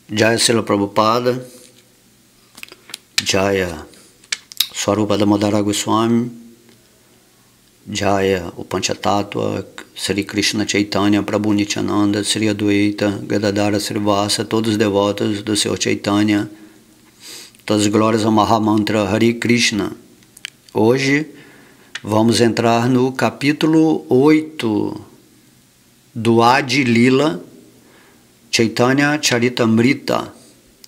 Jaya Srila Prabhupada, Jaya Swarupa Damodara Goswami, Jaya o Panchatattva, Sri Krishna Chaitanya, Prabhu Nityananda, Sri Adwaita, Gadadara Srivasa, todos os devotos do Senhor Chaitanya, todas as glórias ao Mahamantra Hare Krishna. Hoje vamos entrar no capítulo 8 do Adi Lila Chaitanya Charitamrita,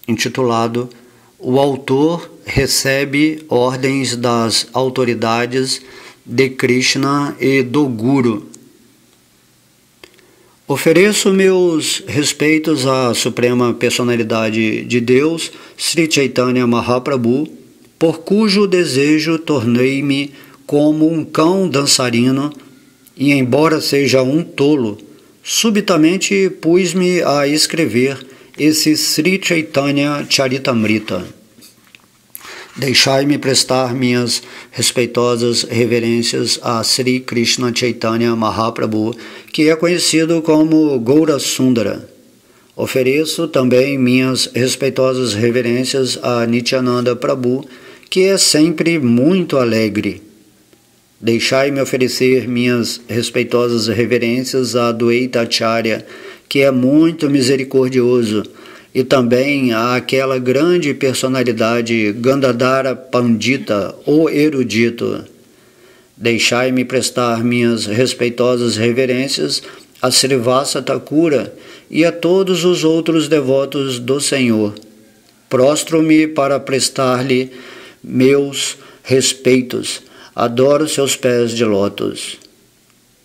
intitulado O autor recebe ordens das autoridades de Krishna e do Guru. Ofereço meus respeitos à Suprema Personalidade de Deus, Sri Chaitanya Mahaprabhu, por cujo desejo tornei-me como um cão dançarino e, embora seja um tolo, subitamente pus-me a escrever esse Sri Chaitanya Charitamrita. Deixai-me prestar minhas respeitosas reverências a Sri Krishna Chaitanya Mahaprabhu, que é conhecido como Gaura Sundara. Ofereço também minhas respeitosas reverências a Nityananda Prabhu, que é sempre muito alegre. Deixai-me oferecer minhas respeitosas reverências a Adwaita Acharya, que é muito misericordioso, e também àquela grande personalidade Gandadhara Pandita, o erudito. Deixai-me prestar minhas respeitosas reverências a Srivasa Thakura e a todos os outros devotos do Senhor. Prostro-me para prestar-lhe meus respeitos. Adoro seus pés de lótus.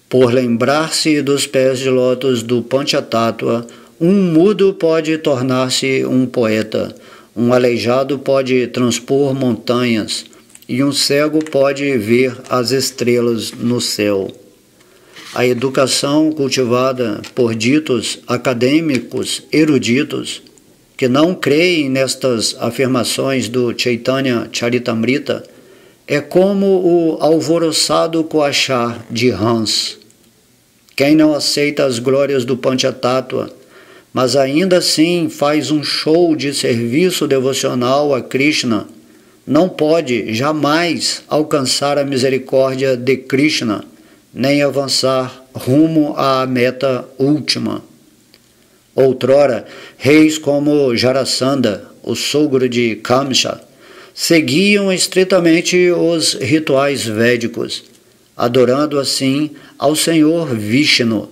Por lembrar-se dos pés de lótus do Panchatattva, um mudo pode tornar-se um poeta, um aleijado pode transpor montanhas, e um cego pode ver as estrelas no céu. A educação cultivada por ditos acadêmicos eruditos, que não creem nestas afirmações do Chaitanya Charitamrita, é como o alvoroçado coachar de rãs. Quem não aceita as glórias do Panchatattva, mas ainda assim faz um show de serviço devocional a Krishna, não pode jamais alcançar a misericórdia de Krishna, nem avançar rumo à meta última. Outrora, reis como Jarasandha, o sogro de Kamsa, seguiam estritamente os rituais védicos, adorando assim ao Senhor Vishnu.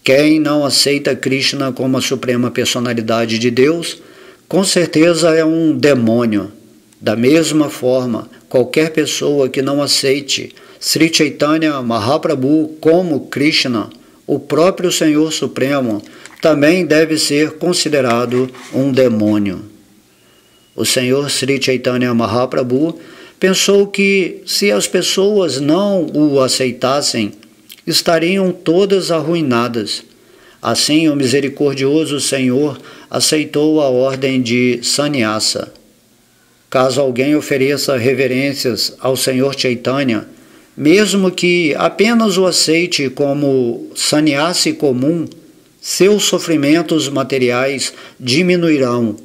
Quem não aceita Krishna como a suprema personalidade de Deus, com certeza é um demônio. Da mesma forma, qualquer pessoa que não aceite Sri Chaitanya Mahaprabhu como Krishna, o próprio Senhor Supremo, também deve ser considerado um demônio. O Senhor Sri Chaitanya Mahaprabhu pensou que, se as pessoas não o aceitassem, estariam todas arruinadas. Assim, o misericordioso Senhor aceitou a ordem de sannyasa. Caso alguém ofereça reverências ao Senhor Chaitanya, mesmo que apenas o aceite como sannyasi comum, seus sofrimentos materiais diminuirão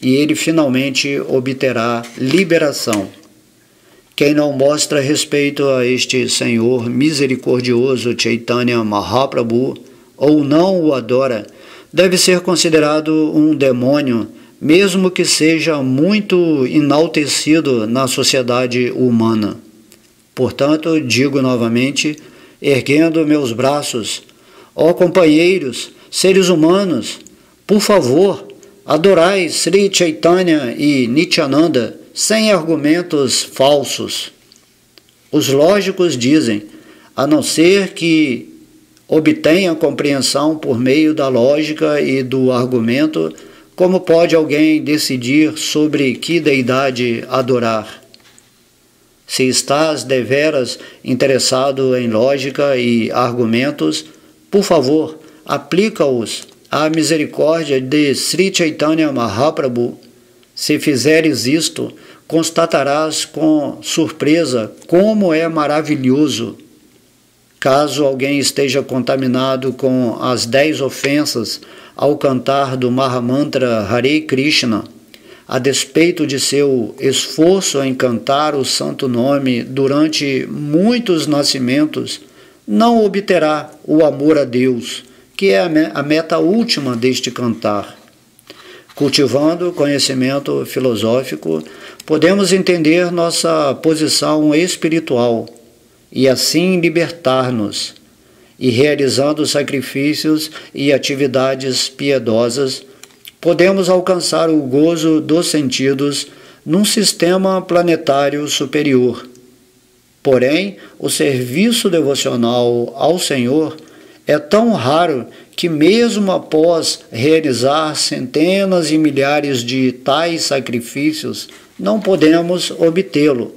e ele finalmente obterá liberação. Quem não mostra respeito a este Senhor misericordioso Chaitanya Mahaprabhu ou não o adora, deve ser considerado um demônio, mesmo que seja muito enaltecido na sociedade humana. Portanto, digo novamente, erguendo meus braços, ó companheiros, seres humanos, por favor, adorai Sri Chaitanya e Nityananda sem argumentos falsos. Os lógicos dizem, a não ser que obtenha compreensão por meio da lógica e do argumento, como pode alguém decidir sobre que deidade adorar? Se estás deveras interessado em lógica e argumentos, por favor, aplica-os à misericórdia de Sri Chaitanya Mahaprabhu. Se fizeres isto, constatarás com surpresa como é maravilhoso Caso alguém esteja contaminado com as 10 ofensas ao cantar do Mahamantra Hare Krishna, a despeito de seu esforço em cantar o santo nome durante muitos nascimentos, não obterá o amor a Deus, que é a meta última deste cantar. Cultivando conhecimento filosófico, podemos entender nossa posição espiritual e assim libertar-nos, e realizando sacrifícios e atividades piedosas, podemos alcançar o gozo dos sentidos num sistema planetário superior. Porém, o serviço devocional ao Senhor é tão raro que, mesmo após realizar centenas e milhares de tais sacrifícios, não podemos obtê-lo.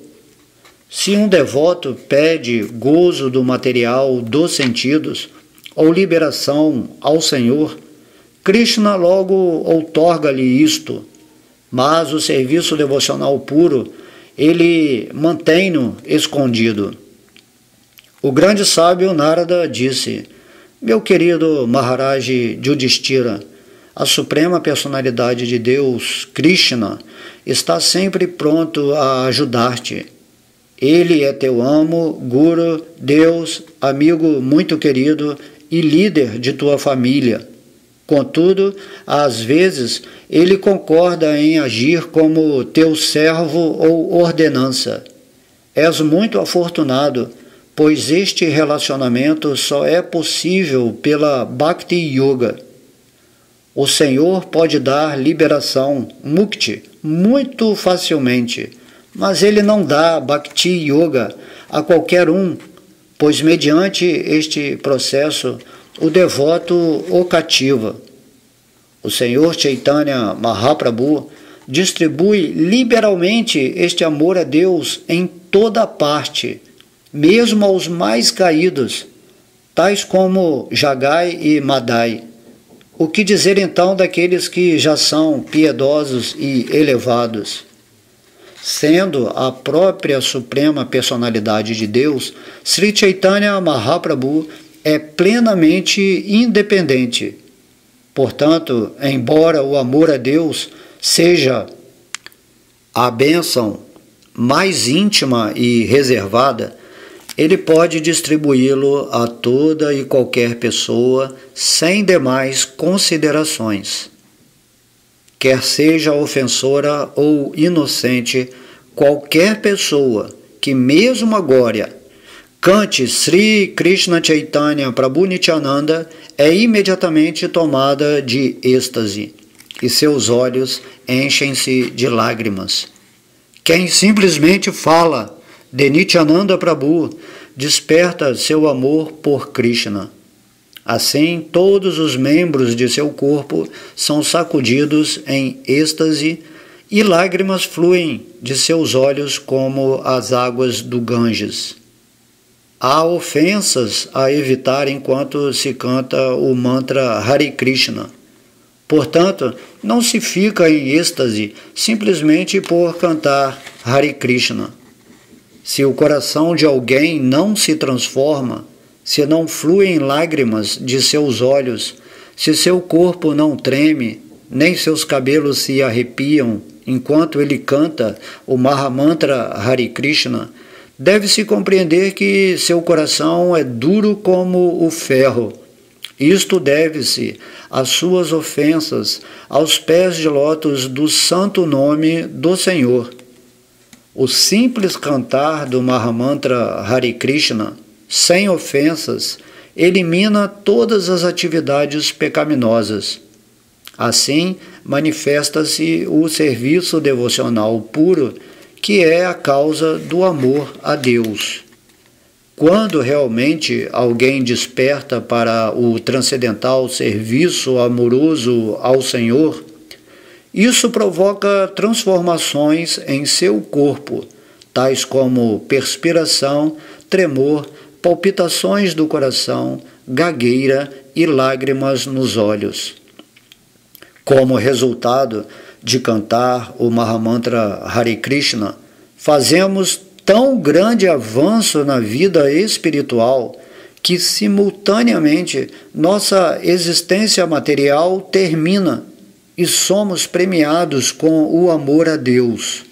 Se um devoto pede gozo do material dos sentidos ou liberação ao Senhor, Krishna logo outorga-lhe isto, mas o serviço devocional puro, ele mantém-no escondido. O grande sábio Narada disse: meu querido Maharaj Yudhishthira, a suprema personalidade de Deus, Krishna, está sempre pronto a ajudar-te. Ele é teu amo, guru, Deus, amigo muito querido e líder de tua família. Contudo, às vezes, ele concorda em agir como teu servo ou ordenança. És muito afortunado, pois este relacionamento só é possível pela Bhakti Yoga. O Senhor pode dar liberação, mukti, muito facilmente, mas ele não dá Bhakti Yoga a qualquer um, pois mediante este processo o devoto o cativa. O Senhor Chaitanya Mahaprabhu distribui liberalmente este amor a Deus em toda parte, mesmo aos mais caídos, tais como Jagai e Madai. O que dizer então daqueles que já são piedosos e elevados? Sendo a própria suprema personalidade de Deus, Sri Chaitanya Mahaprabhu é plenamente independente. Portanto, embora o amor a Deus seja a bênção mais íntima e reservada, ele pode distribuí-lo a toda e qualquer pessoa sem demais considerações. Quer seja ofensora ou inocente, qualquer pessoa que mesmo agora cante Sri Krishna Chaitanya Prabhu Nityananda é imediatamente tomada de êxtase e seus olhos enchem-se de lágrimas. Quem simplesmente fala de Nityananda Prabhu desperta seu amor por Krishna. Assim, todos os membros de seu corpo são sacudidos em êxtase e lágrimas fluem de seus olhos como as águas do Ganges. Há ofensas a evitar enquanto se canta o mantra Hare Krishna. Portanto, não se fica em êxtase simplesmente por cantar Hare Krishna. Se o coração de alguém não se transforma, se não fluem lágrimas de seus olhos, se seu corpo não treme, nem seus cabelos se arrepiam enquanto ele canta o Mahamantra Hare Krishna, deve-se compreender que seu coração é duro como o ferro. Isto deve-se às suas ofensas aos pés de lótus do santo nome do Senhor. O simples cantar do Mahamantra Hare Krishna, sem ofensas, elimina todas as atividades pecaminosas. Assim, manifesta-se o serviço devocional puro, que é a causa do amor a Deus. Quando realmente alguém desperta para o transcendental serviço amoroso ao Senhor, isso provoca transformações em seu corpo, tais como perspiração, tremor, palpitações do coração, gagueira e lágrimas nos olhos. Como resultado de cantar o Mahamantra Hare Krishna, fazemos tão grande avanço na vida espiritual que simultaneamente nossa existência material termina e somos premiados com o amor a Deus.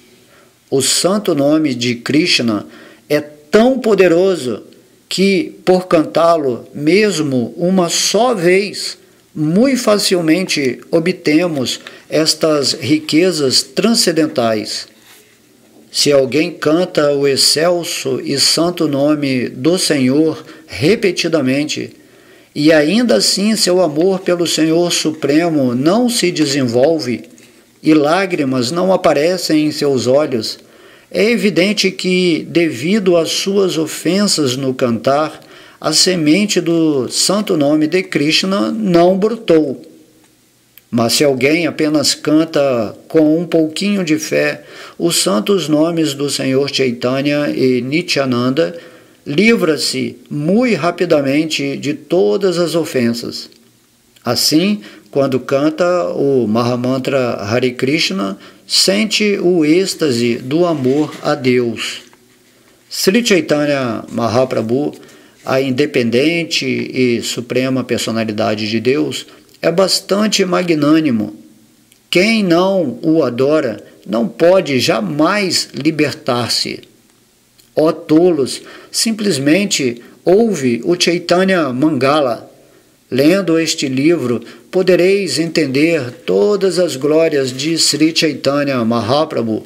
O santo nome de Krishna é tão poderoso que, por cantá-lo mesmo uma só vez, muito facilmente obtemos estas riquezas transcendentais. Se alguém canta o excelso e santo nome do Senhor repetidamente, e ainda assim seu amor pelo Senhor Supremo não se desenvolve e lágrimas não aparecem em seus olhos, é evidente que, devido às suas ofensas no cantar, a semente do santo nome de Krishna não brotou. Mas se alguém apenas canta com um pouquinho de fé os santos nomes do Senhor Chaitanya e Nityananda, livra-se muito rapidamente de todas as ofensas. Assim, quando canta o Mahamantra Hare Krishna, sente o êxtase do amor a Deus. Sri Chaitanya Mahaprabhu, a independente e suprema personalidade de Deus, é bastante magnânimo. Quem não o adora não pode jamais libertar-se. Ó tolos, simplesmente ouve o Chaitanya Mangala. Lendo este livro, podereis entender todas as glórias de Sri Chaitanya Mahaprabhu.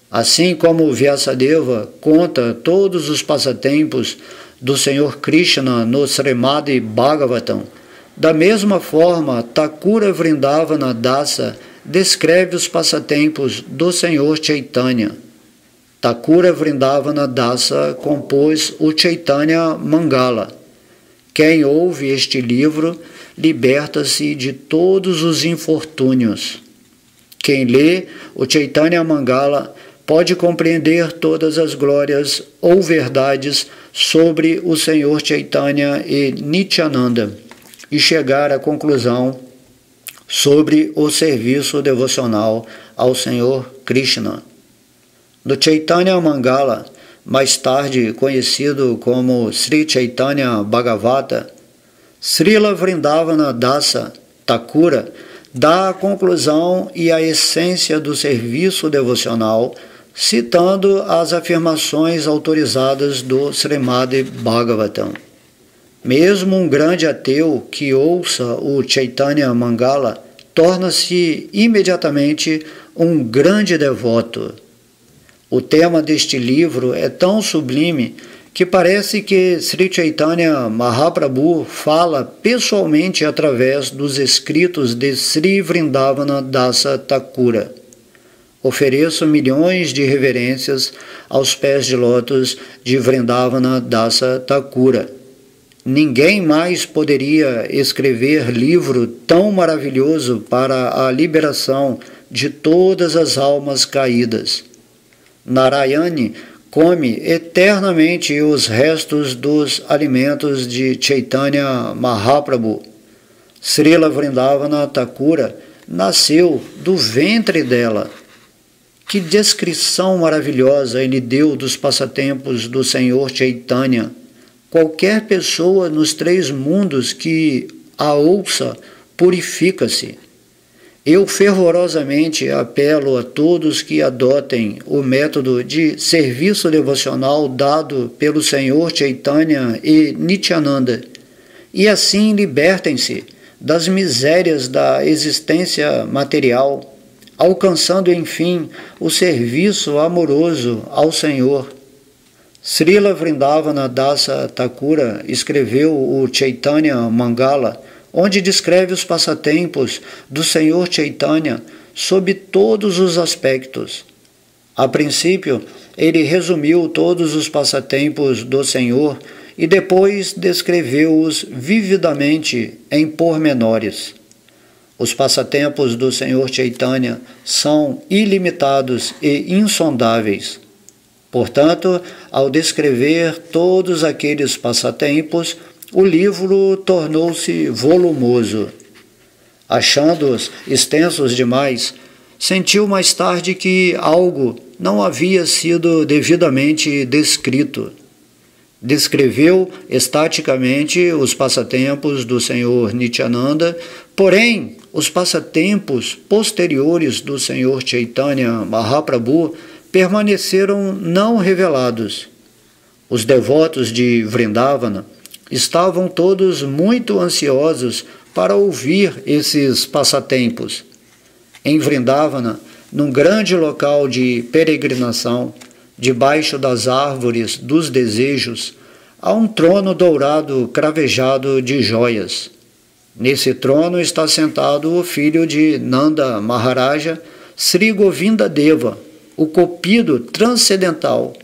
Assim como Vyasadeva conta todos os passatempos do Senhor Krishna no Srimad Bhagavatam, da mesma forma, Thakura Vrindavana Dasa descreve os passatempos do Senhor Chaitanya. Thakura Vrindavana Dasa compôs o Chaitanya Mangala. Quem ouve este livro liberta-se de todos os infortúnios. Quem lê o Chaitanya Mangala pode compreender todas as glórias ou verdades sobre o Senhor Chaitanya e Nityananda e chegar à conclusão sobre o serviço devocional ao Senhor Krishna. No Chaitanya Mangala, mais tarde conhecido como Sri Chaitanya Bhagavata, Srila Vrindavana Dasa Thakura dá a conclusão e a essência do serviço devocional, citando as afirmações autorizadas do Srimad Bhagavatam. Mesmo um grande ateu que ouça o Chaitanya Mangala torna-se imediatamente um grande devoto. O tema deste livro é tão sublime que parece que Sri Chaitanya Mahaprabhu fala pessoalmente através dos escritos de Sri Vrindavana Dasa Thakura. Ofereço milhões de reverências aos pés de lótus de Vrindavana Dasa Thakura. Ninguém mais poderia escrever livro tão maravilhoso para a liberação de todas as almas caídas. Narayani come eternamente os restos dos alimentos de Chaitanya Mahaprabhu. Srila Vrindavana Thakura nasceu do ventre dela. Que descrição maravilhosa ele deu dos passatempos do Senhor Chaitanya! Qualquer pessoa nos três mundos que a ouça purifica-se. Eu fervorosamente apelo a todos que adotem o método de serviço devocional dado pelo Senhor Chaitanya e Nityananda, e assim libertem-se das misérias da existência material, alcançando enfim o serviço amoroso ao Senhor. Srila Vrindavana Dasa Thakura escreveu o Chaitanya Mangala, onde descreve os passatempos do Senhor Chaitanya sob todos os aspectos. A princípio, ele resumiu todos os passatempos do Senhor e depois descreveu-os vividamente em pormenores. Os passatempos do Senhor Chaitanya são ilimitados e insondáveis. Portanto, ao descrever todos aqueles passatempos, o livro tornou-se volumoso. Achando-os extensos demais, sentiu mais tarde que algo não havia sido devidamente descrito. Descreveu estaticamente os passatempos do Senhor Nityananda, porém, os passatempos posteriores do Senhor Chaitanya Mahaprabhu permaneceram não revelados. Os devotos de Vrindavana estavam todos muito ansiosos para ouvir esses passatempos. Em Vrindavana, num grande local de peregrinação, debaixo das árvores dos desejos, há um trono dourado cravejado de joias. Nesse trono está sentado o filho de Nanda Maharaja, Sri Govinda Deva, o Cupido transcendental.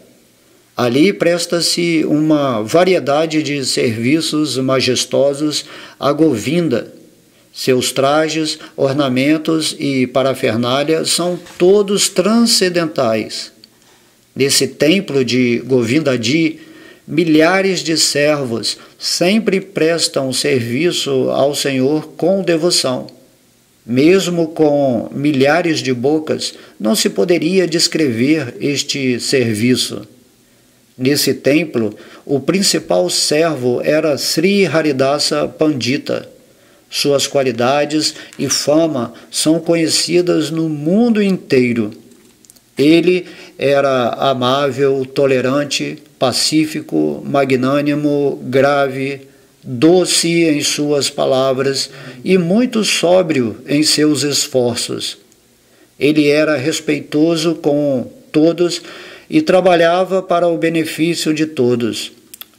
Ali presta-se uma variedade de serviços majestosos a Govinda. Seus trajes, ornamentos e parafernália são todos transcendentais. Nesse templo de Govindadi, milhares de servos sempre prestam serviço ao Senhor com devoção. Mesmo com milhares de bocas, não se poderia descrever este serviço. Nesse templo, o principal servo era Sri Haridasa Pandita. Suas qualidades e fama são conhecidas no mundo inteiro. Ele era amável, tolerante, pacífico, magnânimo, grave, doce em suas palavras e muito sóbrio em seus esforços. Ele era respeitoso com todos e trabalhava para o benefício de todos.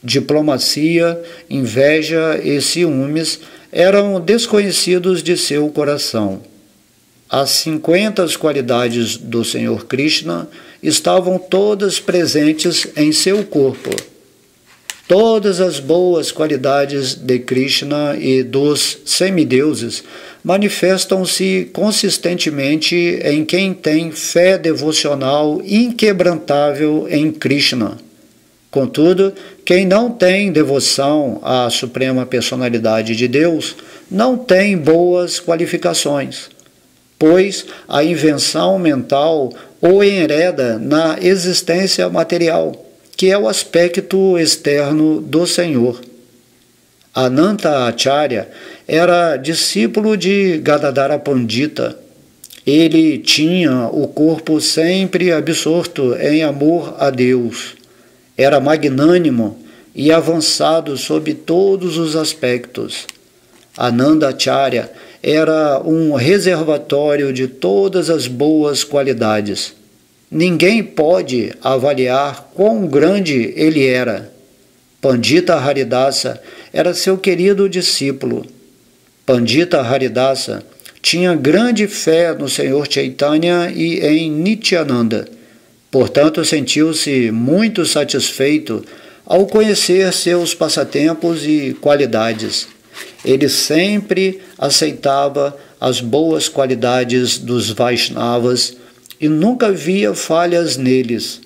Diplomacia, inveja e ciúmes eram desconhecidos de seu coração. As 50 qualidades do Senhor Krishna estavam todas presentes em seu corpo. Todas as boas qualidades de Krishna e dos semideuses manifestam-se consistentemente em quem tem fé devocional inquebrantável em Krishna. Contudo, quem não tem devoção à Suprema Personalidade de Deus não tem boas qualificações, pois a invenção mental o enreda na existência material, que é o aspecto externo do Senhor. Ananta Acharya era discípulo de Gadadhara Pandita. Ele tinha o corpo sempre absorto em amor a Deus. Era magnânimo e avançado sob todos os aspectos. Ananda Acharya era um reservatório de todas as boas qualidades. Ninguém pode avaliar quão grande ele era. Pandita Haridasa era seu querido discípulo. Pandita Haridasa tinha grande fé no Senhor Chaitanya e em Nityananda. Portanto, sentiu-se muito satisfeito ao conhecer seus passatempos e qualidades. Ele sempre aceitava as boas qualidades dos Vaishnavas e nunca via falhas neles.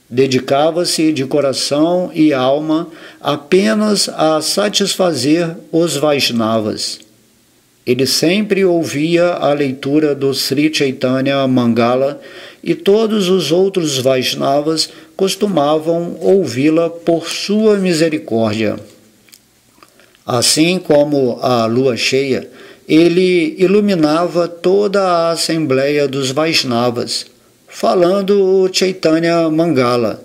Dedicava-se de coração e alma apenas a satisfazer os Vaishnavas. Ele sempre ouvia a leitura do Sri Chaitanya Mangala e todos os outros Vaishnavas costumavam ouvi-la por sua misericórdia. Assim como a lua cheia, ele iluminava toda a assembleia dos Vaishnavas, falando o Chaitanya Mangala,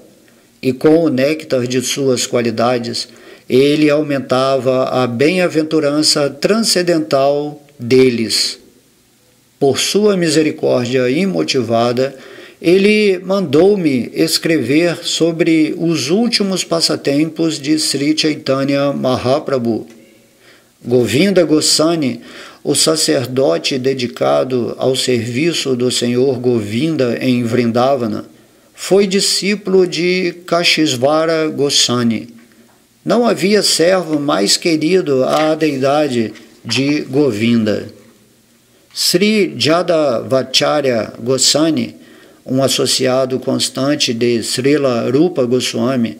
e com o néctar de suas qualidades, ele aumentava a bem-aventurança transcendental deles. Por sua misericórdia imotivada, ele mandou-me escrever sobre os últimos passatempos de Sri Chaitanya Mahaprabhu. Govinda Goswami, o sacerdote dedicado ao serviço do Senhor Govinda em Vrindavana, foi discípulo de Kashishvara Goswami. Não havia servo mais querido à deidade de Govinda. Sri Jadavacharya Goswami, um associado constante de Srila Rupa Goswami,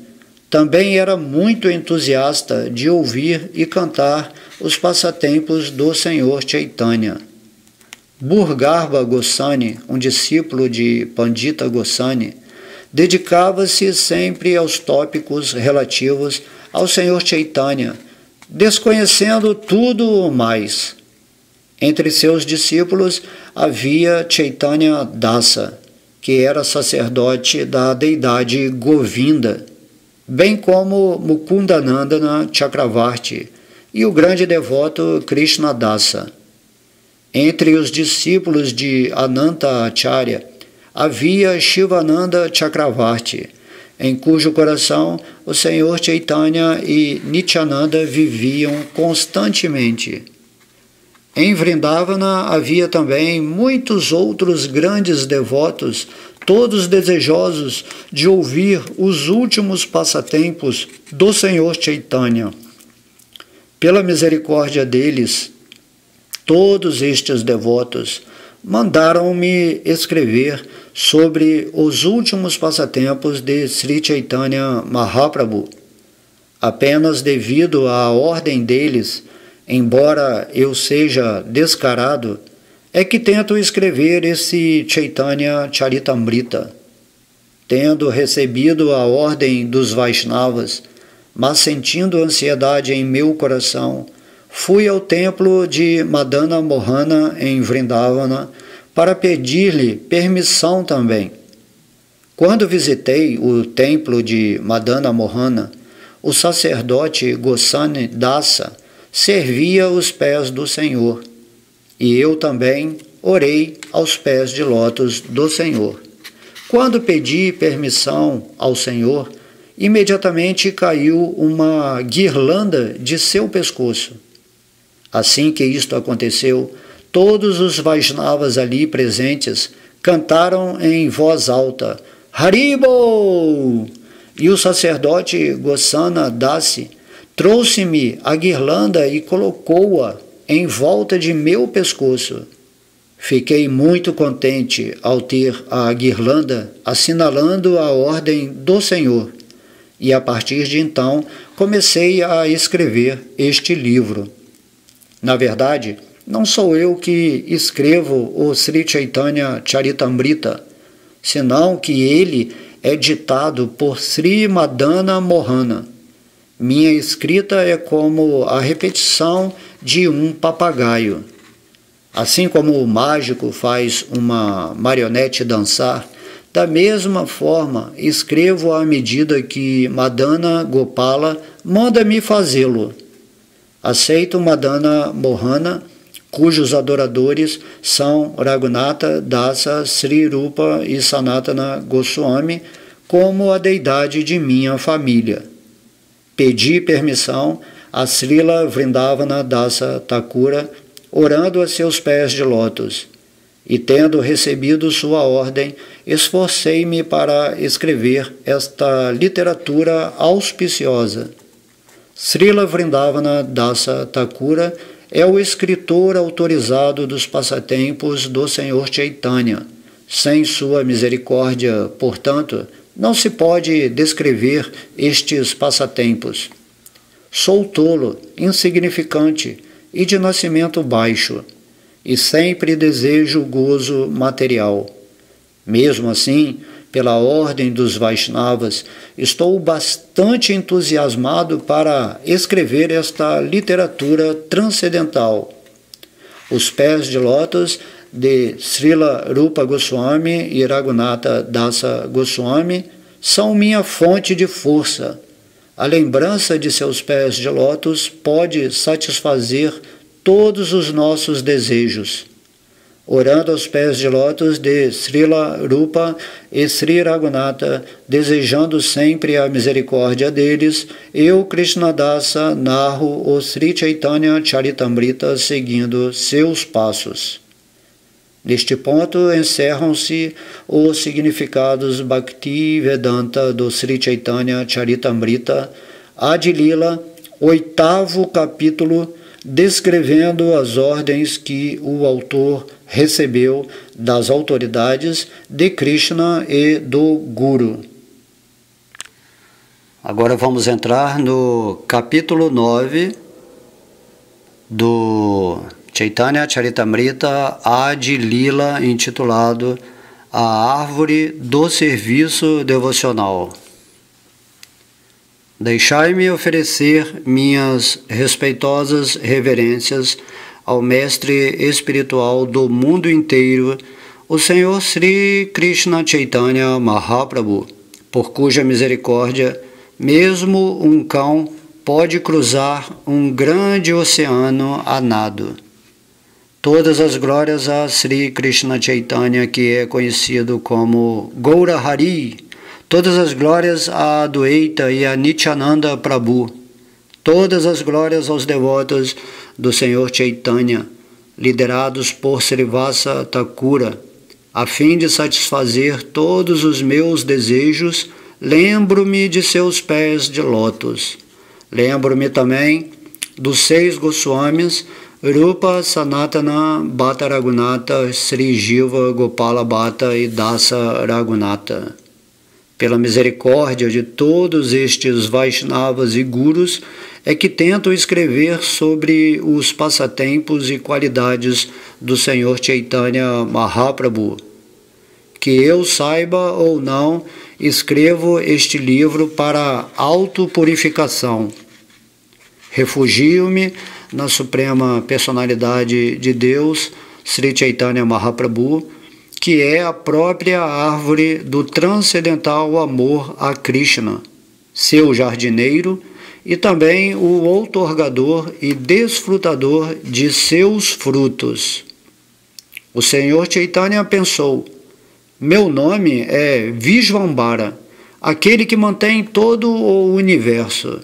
também era muito entusiasta de ouvir e cantar os passatempos do Senhor Chaitanya. Burgarbha Goswami, um discípulo de Pandita Goswami, dedicava-se sempre aos tópicos relativos ao Senhor Chaitanya, desconhecendo tudo o mais. Entre seus discípulos havia Chaitanya Dasa, que era sacerdote da deidade Govinda, bem como Mukundanandana Chakravarti e o grande devoto Krishna Dasa. Entre os discípulos de Ananta Acharya havia Shivananda Chakravarti, em cujo coração o Senhor Chaitanya e Nityananda viviam constantemente. Em Vrindavana havia também muitos outros grandes devotos, todos desejosos de ouvir os últimos passatempos do Senhor Chaitanya. Pela misericórdia deles, todos estes devotos mandaram-me escrever sobre os últimos passatempos de Sri Chaitanya Mahaprabhu. Apenas devido à ordem deles, embora eu seja descarado, é que tento escrever esse Chaitanya Charitamrita. Tendo recebido a ordem dos Vaishnavas, mas sentindo ansiedade em meu coração, fui ao templo de Madana Mohana em Vrindavana para pedir-lhe permissão também. Quando visitei o templo de Madana Mohana, o sacerdote Goswami Dasa servia os pés do Senhor, e eu também orei aos pés de lótus do Senhor. Quando pedi permissão ao Senhor, imediatamente caiu uma guirlanda de seu pescoço. Assim que isto aconteceu, todos os Vaishnavas ali presentes cantaram em voz alta, Haribol! E o sacerdote Goswami Dasi trouxe-me a guirlanda e colocou-a em volta de meu pescoço. Fiquei muito contente ao ter a guirlanda assinalando a ordem do Senhor, e a partir de então comecei a escrever este livro. Na verdade, não sou eu que escrevo o Sri Chaitanya Charitamrita, senão que ele é ditado por Sri Madana Mohana. Minha escrita é como a repetição de um papagaio. Assim como o mágico faz uma marionete dançar, da mesma forma escrevo à medida que Madana Gopala manda-me fazê-lo. Aceito Madana Mohana, cujos adoradores são Raghunatha Dasa, Sri Rupa e Sanatana Goswami, como a deidade de minha família. Pedi permissão a Srila Vrindavana Dasa Thakura, orando a seus pés de lótus, e tendo recebido sua ordem, esforcei-me para escrever esta literatura auspiciosa. Srila Vrindavana Dasa Thakura é o escritor autorizado dos passatempos do Senhor Chaitanya. Sem sua misericórdia, portanto, não se pode descrever estes passatempos. Sou tolo, insignificante e de nascimento baixo, e sempre desejo gozo material. Mesmo assim, pela ordem dos Vaishnavas, estou bastante entusiasmado para escrever esta literatura transcendental. Os pés de lótus de Srila Rupa Goswami e Raghunatha Dasa Goswami são minha fonte de força. A lembrança de seus pés de lótus pode satisfazer todos os nossos desejos. Orando aos pés de lótus de Srila Rupa e Sri Raghunatha, desejando sempre a misericórdia deles, eu, Krishnadasa, narro o Sri Chaitanya Charitamrita seguindo seus passos. Neste ponto encerram-se os significados Bhakti Vedanta do Sri Chaitanya Charitamrita, Adi Lila, 8º capítulo, descrevendo as ordens que o autor recebeu das autoridades de Krishna e do Guru. Agora vamos entrar no capítulo 9 do Chaitanya Charitamrita Adi Lila, intitulado a árvore do serviço devocional. Deixai-me oferecer minhas respeitosas reverências ao mestre espiritual do mundo inteiro, o Senhor Sri Krishna Chaitanya Mahaprabhu, por cuja misericórdia mesmo um cão pode cruzar um grande oceano a nado. Todas as glórias a Sri Krishna Chaitanya, que é conhecido como Gaura Hari. Todas as glórias a Adwaita e a Nityananda Prabhu. Todas as glórias aos devotos do Senhor Chaitanya, liderados por Srivasa Thakura. A fim de satisfazer todos os meus desejos, lembro-me de seus pés de lótus. Lembro-me também dos 6 Goswamis, Rupa Sanatana Bhatta Raghunatha, Sri Jiva Gopala Bhatta e Dasa Raghunatha. Pela misericórdia de todos estes Vaishnavas e Gurus, é que tento escrever sobre os passatempos e qualidades do Senhor Chaitanya Mahaprabhu. Que eu saiba ou não, escrevo este livro para autopurificação. Refugio-me na Suprema Personalidade de Deus, Sri Chaitanya Mahaprabhu, que é a própria árvore do transcendental amor a Krishna, seu jardineiro e também o outorgador e desfrutador de seus frutos. O Senhor Chaitanya pensou: meu nome é Vishvambara, aquele que mantém todo o universo.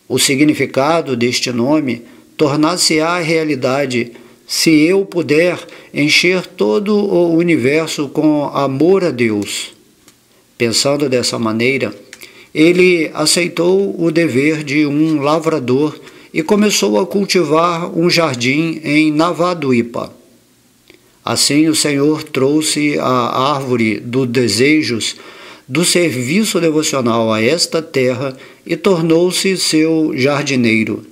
O significado deste nome tornar-se-á realidade se eu puder encher todo o universo com amor a Deus. Pensando dessa maneira, ele aceitou o dever de um lavrador e começou a cultivar um jardim em Navadvipa. Assim o Senhor trouxe a árvore dos desejos do serviço devocional a esta terra e tornou-se seu jardineiro.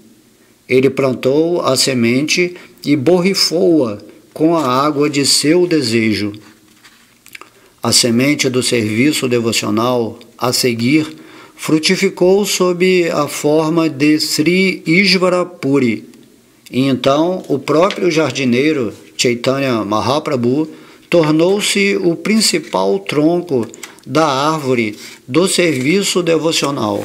Ele plantou a semente e borrifou-a com a água de seu desejo. A semente do serviço devocional, a seguir, frutificou sob a forma de Sri Ishvara Puri. E então o próprio jardineiro, Chaitanya Mahaprabhu, tornou-se o principal tronco da árvore do serviço devocional.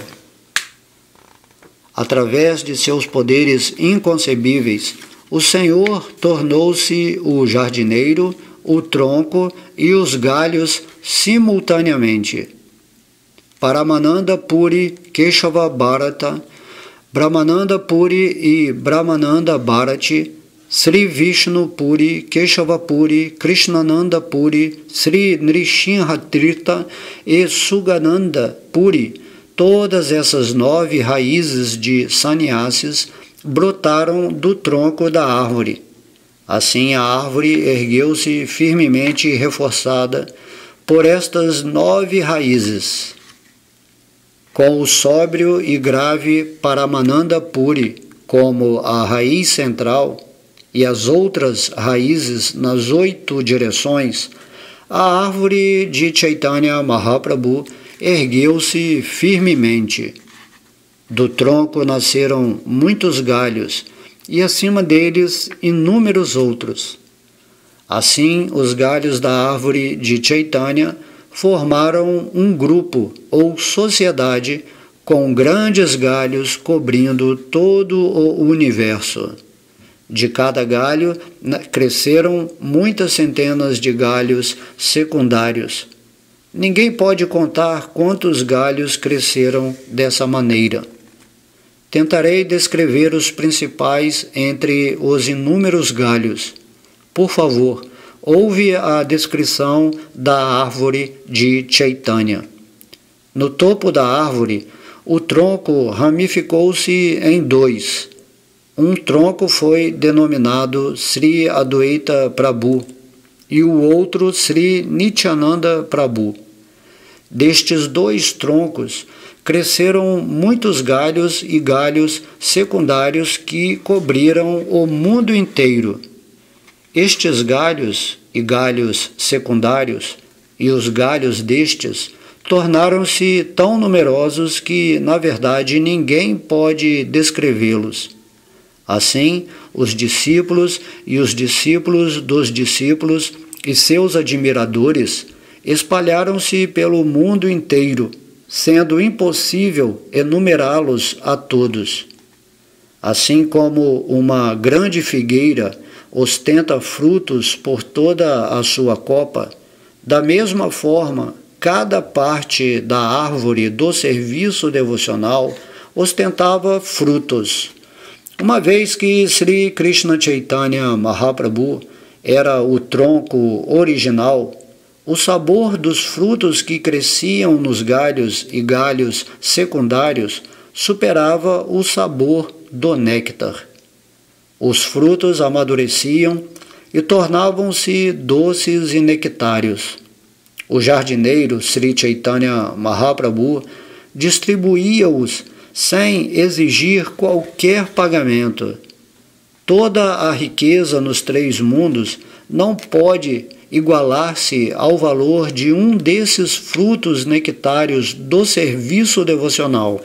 Através de seus poderes inconcebíveis, o Senhor tornou-se o jardineiro, o tronco e os galhos simultaneamente. Paramananda Puri Keshava Bharata, Brahmananda Puri e Brahmananda Bharati, Sri Vishnu Puri, Keshava Puri, Krishnananda Puri, Sri Nrishinha Tirtha e Sugananda Puri, todas essas 9 raízes de sannyasis brotaram do tronco da árvore. Assim a árvore ergueu-se firmemente reforçada por estas 9 raízes. Com o sóbrio e grave Paramananda Puri como a raiz central, e as outras raízes nas 8 direções, a árvore de Chaitanya Mahaprabhu ergueu-se firmemente. Do tronco nasceram muitos galhos, e acima deles inúmeros outros. Assim, os galhos da árvore de Chaitanya formaram um grupo ou sociedade com grandes galhos cobrindo todo o universo. De cada galho cresceram muitas centenas de galhos secundários. Ninguém pode contar quantos galhos cresceram dessa maneira. Tentarei descrever os principais entre os inúmeros galhos. Por favor, ouve a descrição da árvore de Chaitanya. No topo da árvore, o tronco ramificou-se em 2. Um tronco foi denominado Sri Adwaita Prabhu e o outro Sri Nityananda Prabhu. Destes 2 troncos cresceram muitos galhos e galhos secundários que cobriram o mundo inteiro. Estes galhos e galhos secundários e os galhos destes tornaram-se tão numerosos que, na verdade, ninguém pode descrevê-los. Assim, os discípulos e os discípulos dos discípulos e seus admiradores espalharam-se pelo mundo inteiro, sendo impossível enumerá-los a todos. Assim como uma grande figueira ostenta frutos por toda a sua copa, da mesma forma, cada parte da árvore do serviço devocional ostentava frutos. Uma vez que Sri Krishna Chaitanya Mahaprabhu era o tronco original, o sabor dos frutos que cresciam nos galhos e galhos secundários superava o sabor do néctar. Os frutos amadureciam e tornavam-se doces e nectários. O jardineiro Sri Chaitanya Mahaprabhu distribuía-os sem exigir qualquer pagamento. Toda a riqueza nos 3 mundos não pode igualar-se ao valor de um desses frutos nectários do serviço devocional.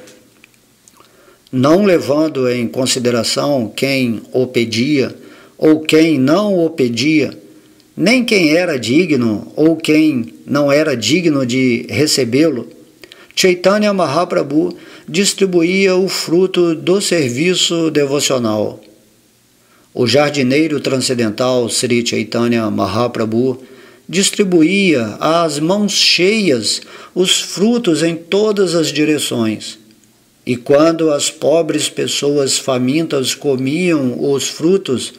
Não levando em consideração quem o pedia ou quem não o pedia, nem quem era digno ou quem não era digno de recebê-lo, Chaitanya Mahaprabhu distribuía o fruto do serviço devocional. O jardineiro transcendental Sri Chaitanya Mahaprabhu distribuía às mãos cheias os frutos em todas as direções. E quando as pobres pessoas famintas comiam os frutos,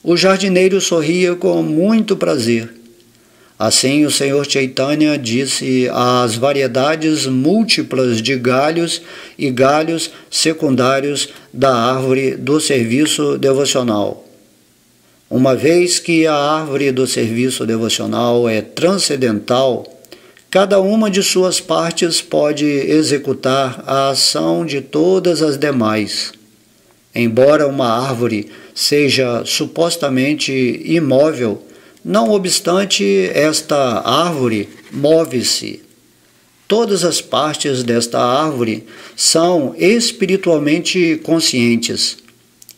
o jardineiro sorria com muito prazer. Assim, o Senhor Chaitanya disse às variedades múltiplas de galhos e galhos secundários da árvore do serviço devocional. Uma vez que a árvore do serviço devocional é transcendental, cada uma de suas partes pode executar a ação de todas as demais. Embora uma árvore seja supostamente imóvel, não obstante, esta árvore move-se. Todas as partes desta árvore são espiritualmente conscientes,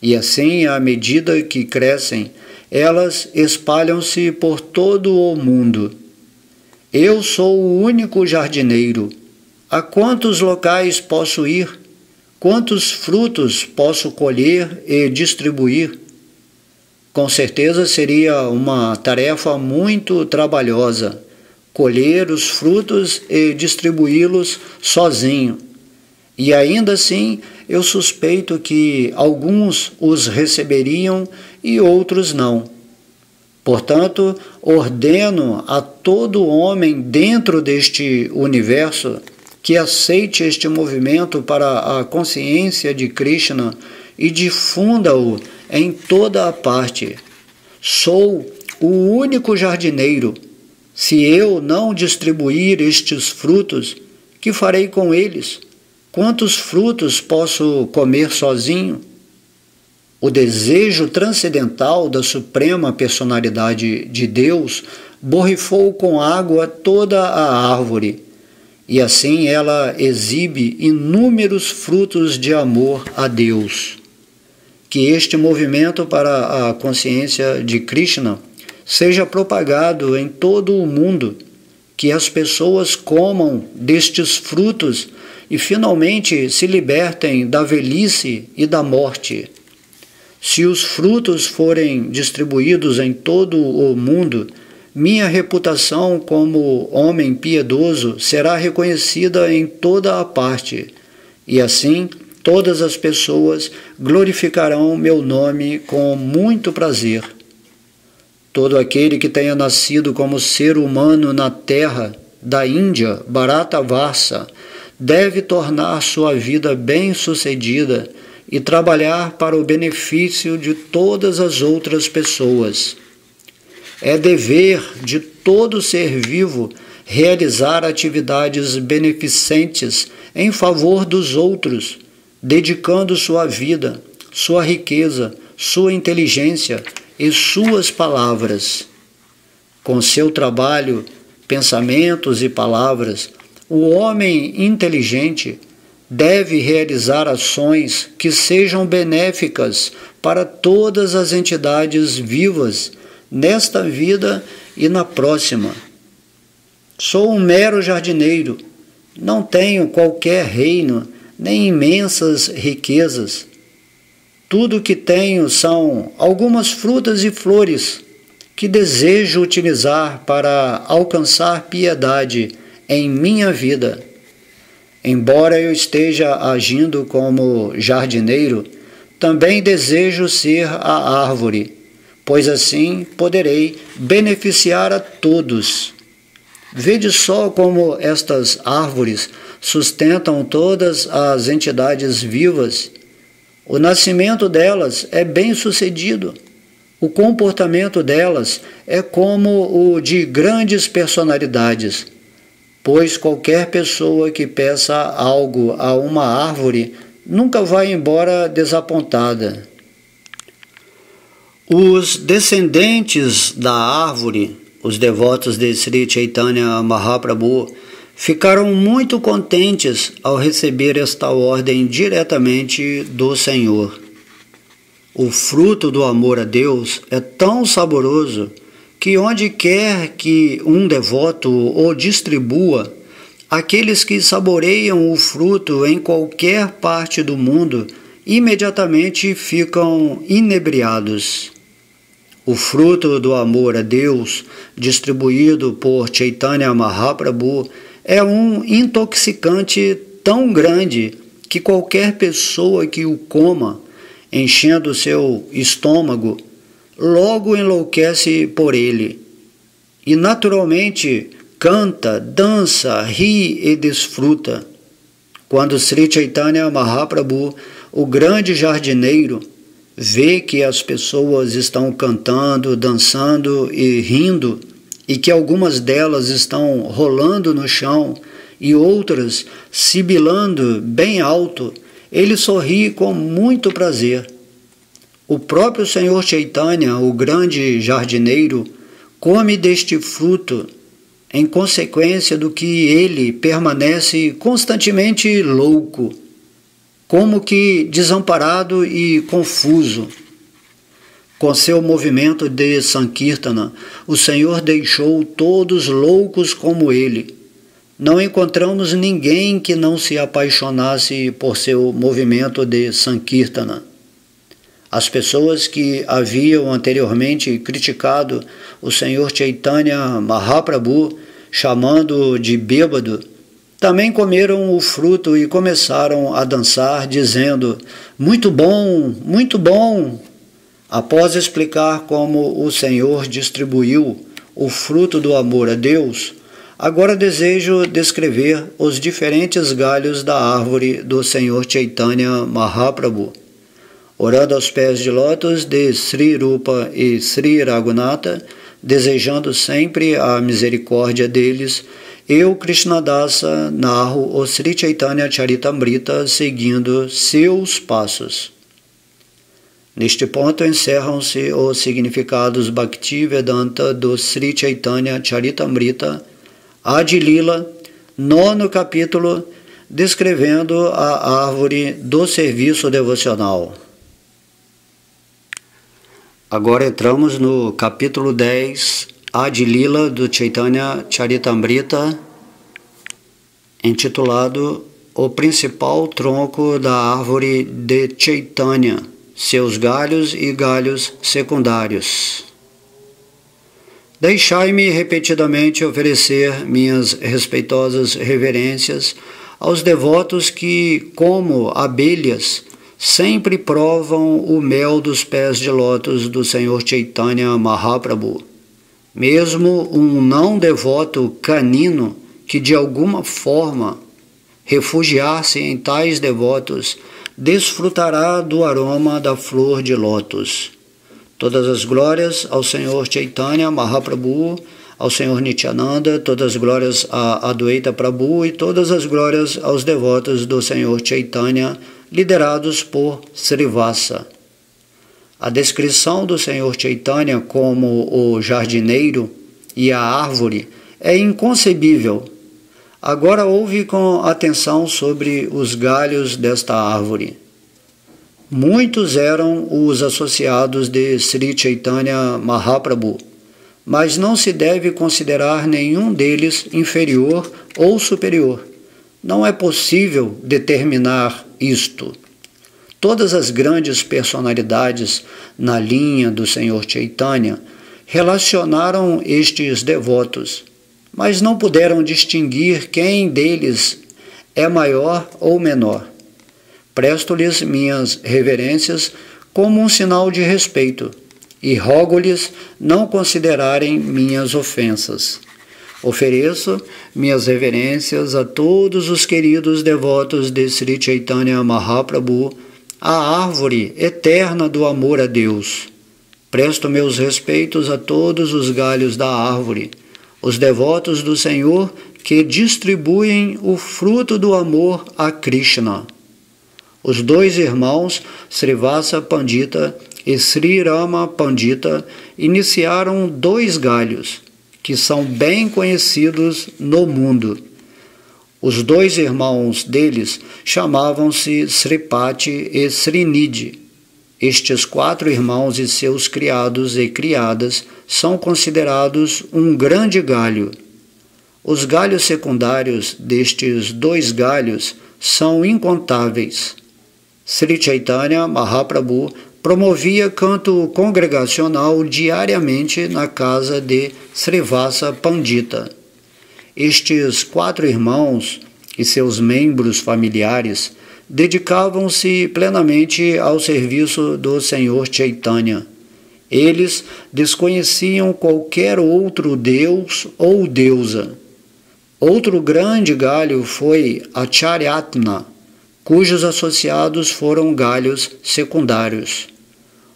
e assim, à medida que crescem, elas espalham-se por todo o mundo. Eu sou o único jardineiro. A quantos locais posso ir? Quantos frutos posso colher e distribuir? Com certeza seria uma tarefa muito trabalhosa, colher os frutos e distribuí-los sozinho. E ainda assim, eu suspeito que alguns os receberiam e outros não. Portanto, ordeno a todo homem dentro deste universo que aceite este movimento para a consciência de Krishna e difunda-o em toda a parte. Sou o único jardineiro. Se eu não distribuir estes frutos, que farei com eles? Quantos frutos posso comer sozinho? O desejo transcendental da Suprema Personalidade de Deus borrifou com água toda a árvore, e assim ela exibe inúmeros frutos de amor a Deus. Que este movimento para a consciência de Krishna seja propagado em todo o mundo, que as pessoas comam destes frutos e finalmente se libertem da velhice e da morte. Se os frutos forem distribuídos em todo o mundo, minha reputação como homem piedoso será reconhecida em toda a parte, e assim todas as pessoas glorificarão meu nome com muito prazer. Todo aquele que tenha nascido como ser humano na terra da Índia, Bharatavarsha, deve tornar sua vida bem-sucedida e trabalhar para o benefício de todas as outras pessoas. É dever de todo ser vivo realizar atividades beneficentes em favor dos outros, dedicando sua vida, sua riqueza, sua inteligência e suas palavras. Com seu trabalho, pensamentos e palavras, o homem inteligente deve realizar ações que sejam benéficas para todas as entidades vivas nesta vida e na próxima. Sou um mero jardineiro, não tenho qualquer reino, nem imensas riquezas. Tudo o que tenho são algumas frutas e flores que desejo utilizar para alcançar piedade em minha vida. Embora eu esteja agindo como jardineiro, também desejo ser a árvore, pois assim poderei beneficiar a todos. Vede só como estas árvores sustentam todas as entidades vivas. O nascimento delas é bem-sucedido. O comportamento delas é como o de grandes personalidades, pois qualquer pessoa que peça algo a uma árvore nunca vai embora desapontada. Os descendentes da árvore, os devotos de Sri Chaitanya Mahaprabhu, ficaram muito contentes ao receber esta ordem diretamente do Senhor. O fruto do amor a Deus é tão saboroso que onde quer que um devoto o distribua, aqueles que saboreiam o fruto em qualquer parte do mundo imediatamente ficam inebriados. O fruto do amor a Deus, distribuído por Chaitanya Mahaprabhu, é um intoxicante tão grande que qualquer pessoa que o coma, enchendo seu estômago, logo enlouquece por ele. E naturalmente canta, dança, ri e desfruta. Quando Sri Chaitanya Mahaprabhu, o grande jardineiro, vê que as pessoas estão cantando, dançando e rindo, e que algumas delas estão rolando no chão e outras sibilando bem alto, ele sorri com muito prazer. O próprio Senhor Chaitanya, o grande jardineiro, come deste fruto, em consequência do que ele permanece constantemente louco, como que desamparado e confuso. Com seu movimento de Sankirtana, o Senhor deixou todos loucos como ele. Não encontramos ninguém que não se apaixonasse por seu movimento de Sankirtana. As pessoas que haviam anteriormente criticado o Senhor Chaitanya Mahaprabhu, chamando-o de bêbado, também comeram o fruto e começaram a dançar, dizendo: "Muito bom, muito bom!" Após explicar como o Senhor distribuiu o fruto do amor a Deus, agora desejo descrever os diferentes galhos da árvore do Senhor Chaitanya Mahaprabhu. Orando aos pés de lótus de Sri Rupa e Sri Raghunatha, desejando sempre a misericórdia deles, eu, Krishnadasa, narro o Sri Chaitanya Charitamrita seguindo seus passos. Neste ponto encerram-se os significados Bhaktivedanta do Sri Chaitanya Charitamrita, Adi Lila, 9º capítulo, descrevendo a árvore do serviço devocional. Agora entramos no capítulo 10, Adi Lila do Chaitanya Charitamrita, intitulado O Principal Tronco da Árvore de Chaitanya, seus galhos e galhos secundários. Deixai-me repetidamente oferecer minhas respeitosas reverências aos devotos que, como abelhas, sempre provam o mel dos pés de lótus do Senhor Chaitanya Mahaprabhu. Mesmo um não devoto canino que de alguma forma refugiar-se em tais devotos desfrutará do aroma da flor de lótus. Todas as glórias ao Senhor Chaitanya Mahaprabhu, ao Senhor Nityananda, todas as glórias a Adwaita Prabhu e todas as glórias aos devotos do Senhor Chaitanya, liderados por Srivasa. A descrição do Senhor Chaitanya como o jardineiro e a árvore É inconcebível. Agora ouve com atenção sobre os galhos desta árvore. Muitos eram os associados de Sri Chaitanya Mahaprabhu, mas não se deve considerar nenhum deles inferior ou superior. Não é possível determinar isto. Todas as grandes personalidades na linha do Senhor Chaitanya relacionaram estes devotos, mas não puderam distinguir quem deles é maior ou menor. Presto-lhes minhas reverências como um sinal de respeito e rogo-lhes não considerarem minhas ofensas. Ofereço minhas reverências a todos os queridos devotos de Sri Chaitanya Mahaprabhu, a árvore eterna do amor a Deus. Presto meus respeitos a todos os galhos da árvore, os devotos do Senhor que distribuem o fruto do amor a Krishna. Os dois irmãos, Srivasa Pandita e Sri Rama Pandita, iniciaram 2 galhos, que são bem conhecidos no mundo. Os 2 irmãos deles chamavam-se Sripati e Srinidhi. Estes 4 irmãos e seus criados e criadas são considerados um grande galho. Os galhos secundários destes 2 galhos são incontáveis. Sri Chaitanya Mahaprabhu promovia canto congregacional diariamente na casa de Srivasa Pandita. Estes 4 irmãos e seus membros familiares dedicavam-se plenamente ao serviço do Senhor Chaitanya. Eles desconheciam qualquer outro deus ou deusa. Outro grande galho foi Acharyatna, cujos associados foram galhos secundários.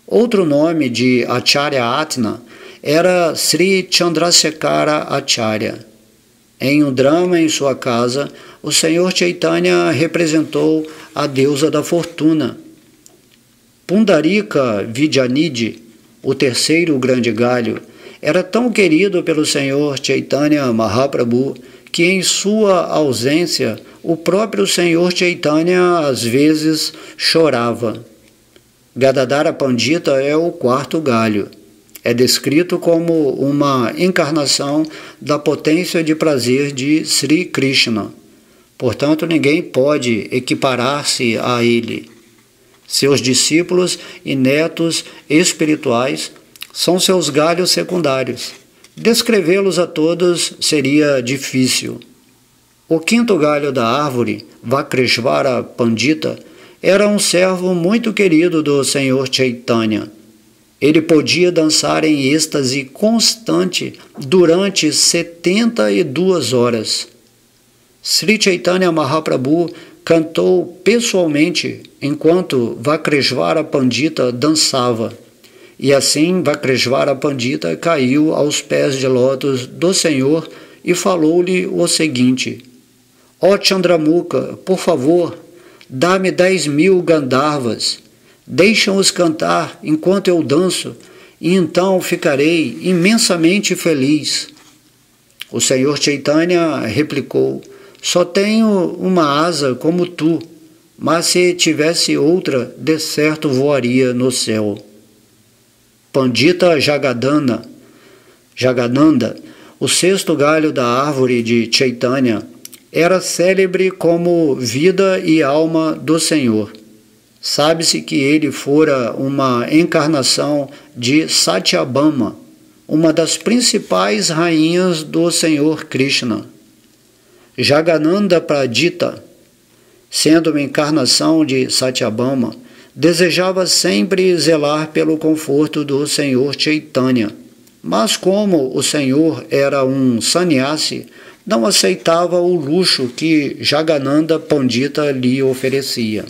Outro nome de Acharyatna era Sri Chandrasekhara Acharya. Em um drama em sua casa, o Senhor Chaitanya representou a deusa da fortuna. Pundarika Vidyanidhi, o terceiro grande galho, era tão querido pelo Senhor Chaitanya Mahaprabhu que em sua ausência o próprio Senhor Chaitanya às vezes chorava. Gadadhara Pandita é o 4º galho. É descrito como uma encarnação da potência de prazer de Sri Krishna. Portanto, ninguém pode equiparar-se a ele. Seus discípulos e netos espirituais são seus galhos secundários. Descrevê-los a todos seria difícil. O 5º galho da árvore, Vakreshvara Pandita, era um servo muito querido do Senhor Chaitanya. Ele podia dançar em êxtase constante durante 72 horas. Sri Chaitanya Mahaprabhu cantou pessoalmente enquanto Vakreshvara Pandita dançava. E assim Vakreshvara Pandita caiu aos pés de lótus do Senhor e falou-lhe o seguinte: Ó Chandramukha, por favor, dá-me 10.000 Gandharvas, deixa-os cantar enquanto eu danço, e então ficarei imensamente feliz. O Senhor Chaitanya replicou: só tenho uma asa como tu, mas se tivesse outra, de certo voaria no céu. Pandita Jagananda, o 6º galho da árvore de Chaitanya, era célebre como vida e alma do Senhor. Sabe-se que ele fora uma encarnação de Satyabhama, uma das principais rainhas do Senhor Krishna. Jagananda Pradita, sendo uma encarnação de Satyabhama, desejava sempre zelar pelo conforto do Senhor Chaitanya, mas como o Senhor era um sannyasi, não aceitava o luxo que Jagananda Pandita lhe oferecia.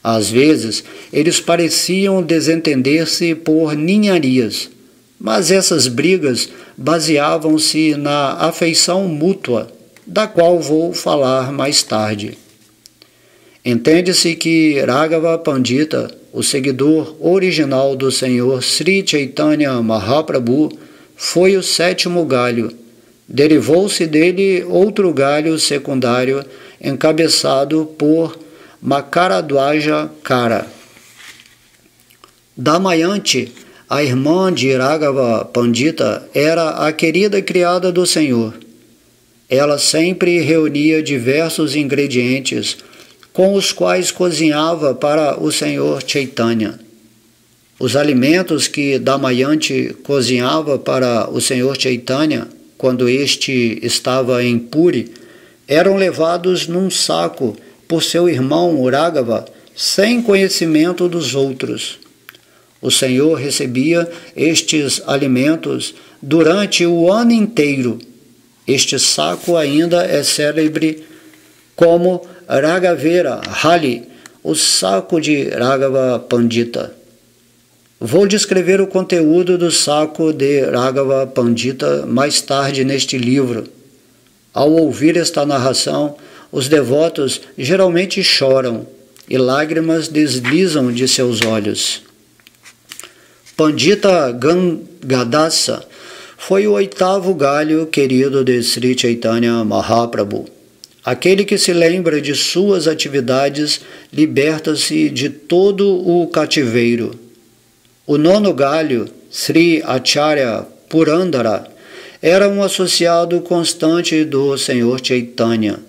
Às vezes, eles pareciam desentender-se por ninharias, mas essas brigas baseavam-se na afeição mútua, da qual vou falar mais tarde. Entende-se que Raghava Pandita, o seguidor original do Senhor Sri Chaitanya Mahaprabhu, foi o 7º galho, Derivou-se dele outro galho secundário, encabeçado por Makaradwaja Kara. Damayanti, a irmã de Raghava Pandita, era a querida criada do Senhor. Ela sempre reunia diversos ingredientes com os quais cozinhava para o Senhor Chaitanya. Os alimentos que Damayanti cozinhava para o Senhor Chaitanya, quando este estava em Puri, eram levados num saco por seu irmão Raghava, sem conhecimento dos outros. O Senhor recebia estes alimentos durante o ano inteiro. Este saco ainda é célebre como Raghavera Hali, o saco de Raghava Pandita. Vou descrever o conteúdo do saco de Raghava Pandita mais tarde neste livro. Ao ouvir esta narração, os devotos geralmente choram e lágrimas deslizam de seus olhos. Pandita Gangadasa foi o 8º galho querido de Sri Chaitanya Mahaprabhu. Aquele que se lembra de suas atividades liberta-se de todo o cativeiro. O 9º galho, Sri Acharya Purandara, era um associado constante do Senhor Chaitanya.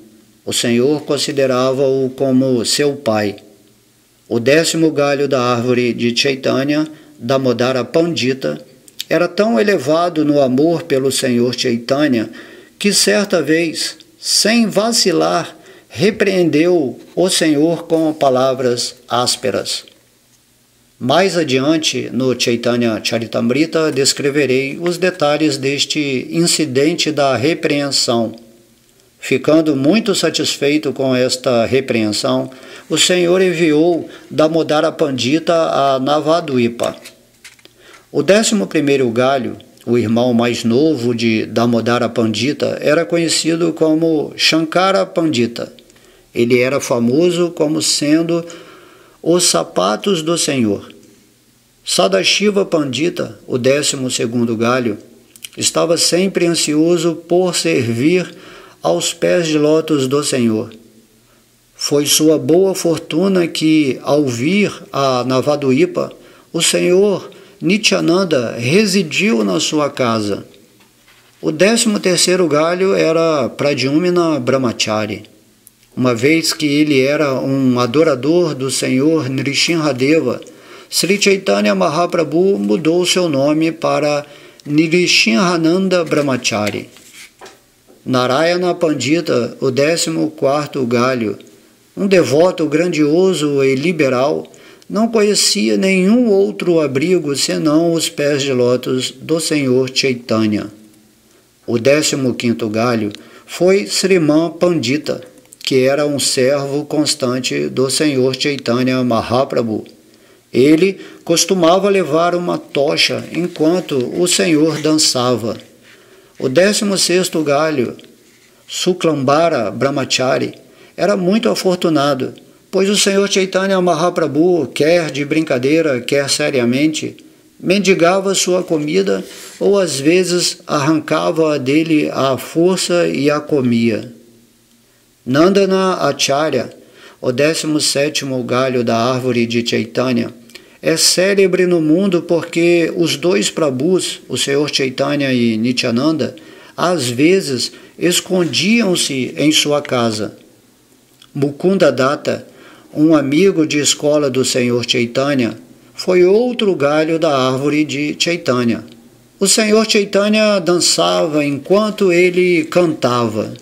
O Senhor considerava-o como seu pai. O 10º galho da árvore de Chaitanya, Damodara Pandita, era tão elevado no amor pelo Senhor Chaitanya que certa vez, sem vacilar, repreendeu o Senhor com palavras ásperas. Mais adiante, no Chaitanya Charitamrita, descreverei os detalhes deste incidente da repreensão. Ficando muito satisfeito com esta repreensão, o Senhor enviou Damodara Pandita a Navadvipa. O 11º galho, o irmão mais novo de Damodara Pandita, era conhecido como Shankara Pandita. Ele era famoso como sendo os sapatos do Senhor. Sadashiva Pandita, o 12º galho, estava sempre ansioso por servir aos pés de lótus do Senhor. Foi sua boa fortuna que, ao vir a Navadvipa, o Senhor Nityananda residiu na sua casa. O 13º galho era Pradyumna Brahmachari. Uma vez que ele era um adorador do Senhor Nrsimhadeva, Sri Chaitanya Mahaprabhu mudou seu nome para Nrsimhananda Brahmachari. Narayana Pandita, o 14º galho, um devoto grandioso e liberal, não conhecia nenhum outro abrigo senão os pés de lótus do Senhor Chaitanya. O 15º galho foi Sriman Pandita, que era um servo constante do Senhor Chaitanya Mahaprabhu. Ele costumava levar uma tocha enquanto o Senhor dançava. O 16º galho, Suklambara Brahmachari, era muito afortunado, pois o Senhor Chaitanya Mahaprabhu, quer de brincadeira, quer seriamente, mendigava sua comida ou às vezes arrancava dele à força e a comia. Nandana Acharya, o 17º galho da árvore de Chaitanya, é célebre no mundo porque os dois Prabhus, o Senhor Chaitanya e Nityananda, às vezes escondiam-se em sua casa. Mukunda Datta, um amigo de escola do Senhor Chaitanya, foi outro galho da árvore de Chaitanya. O Senhor Chaitanya dançava enquanto ele cantava.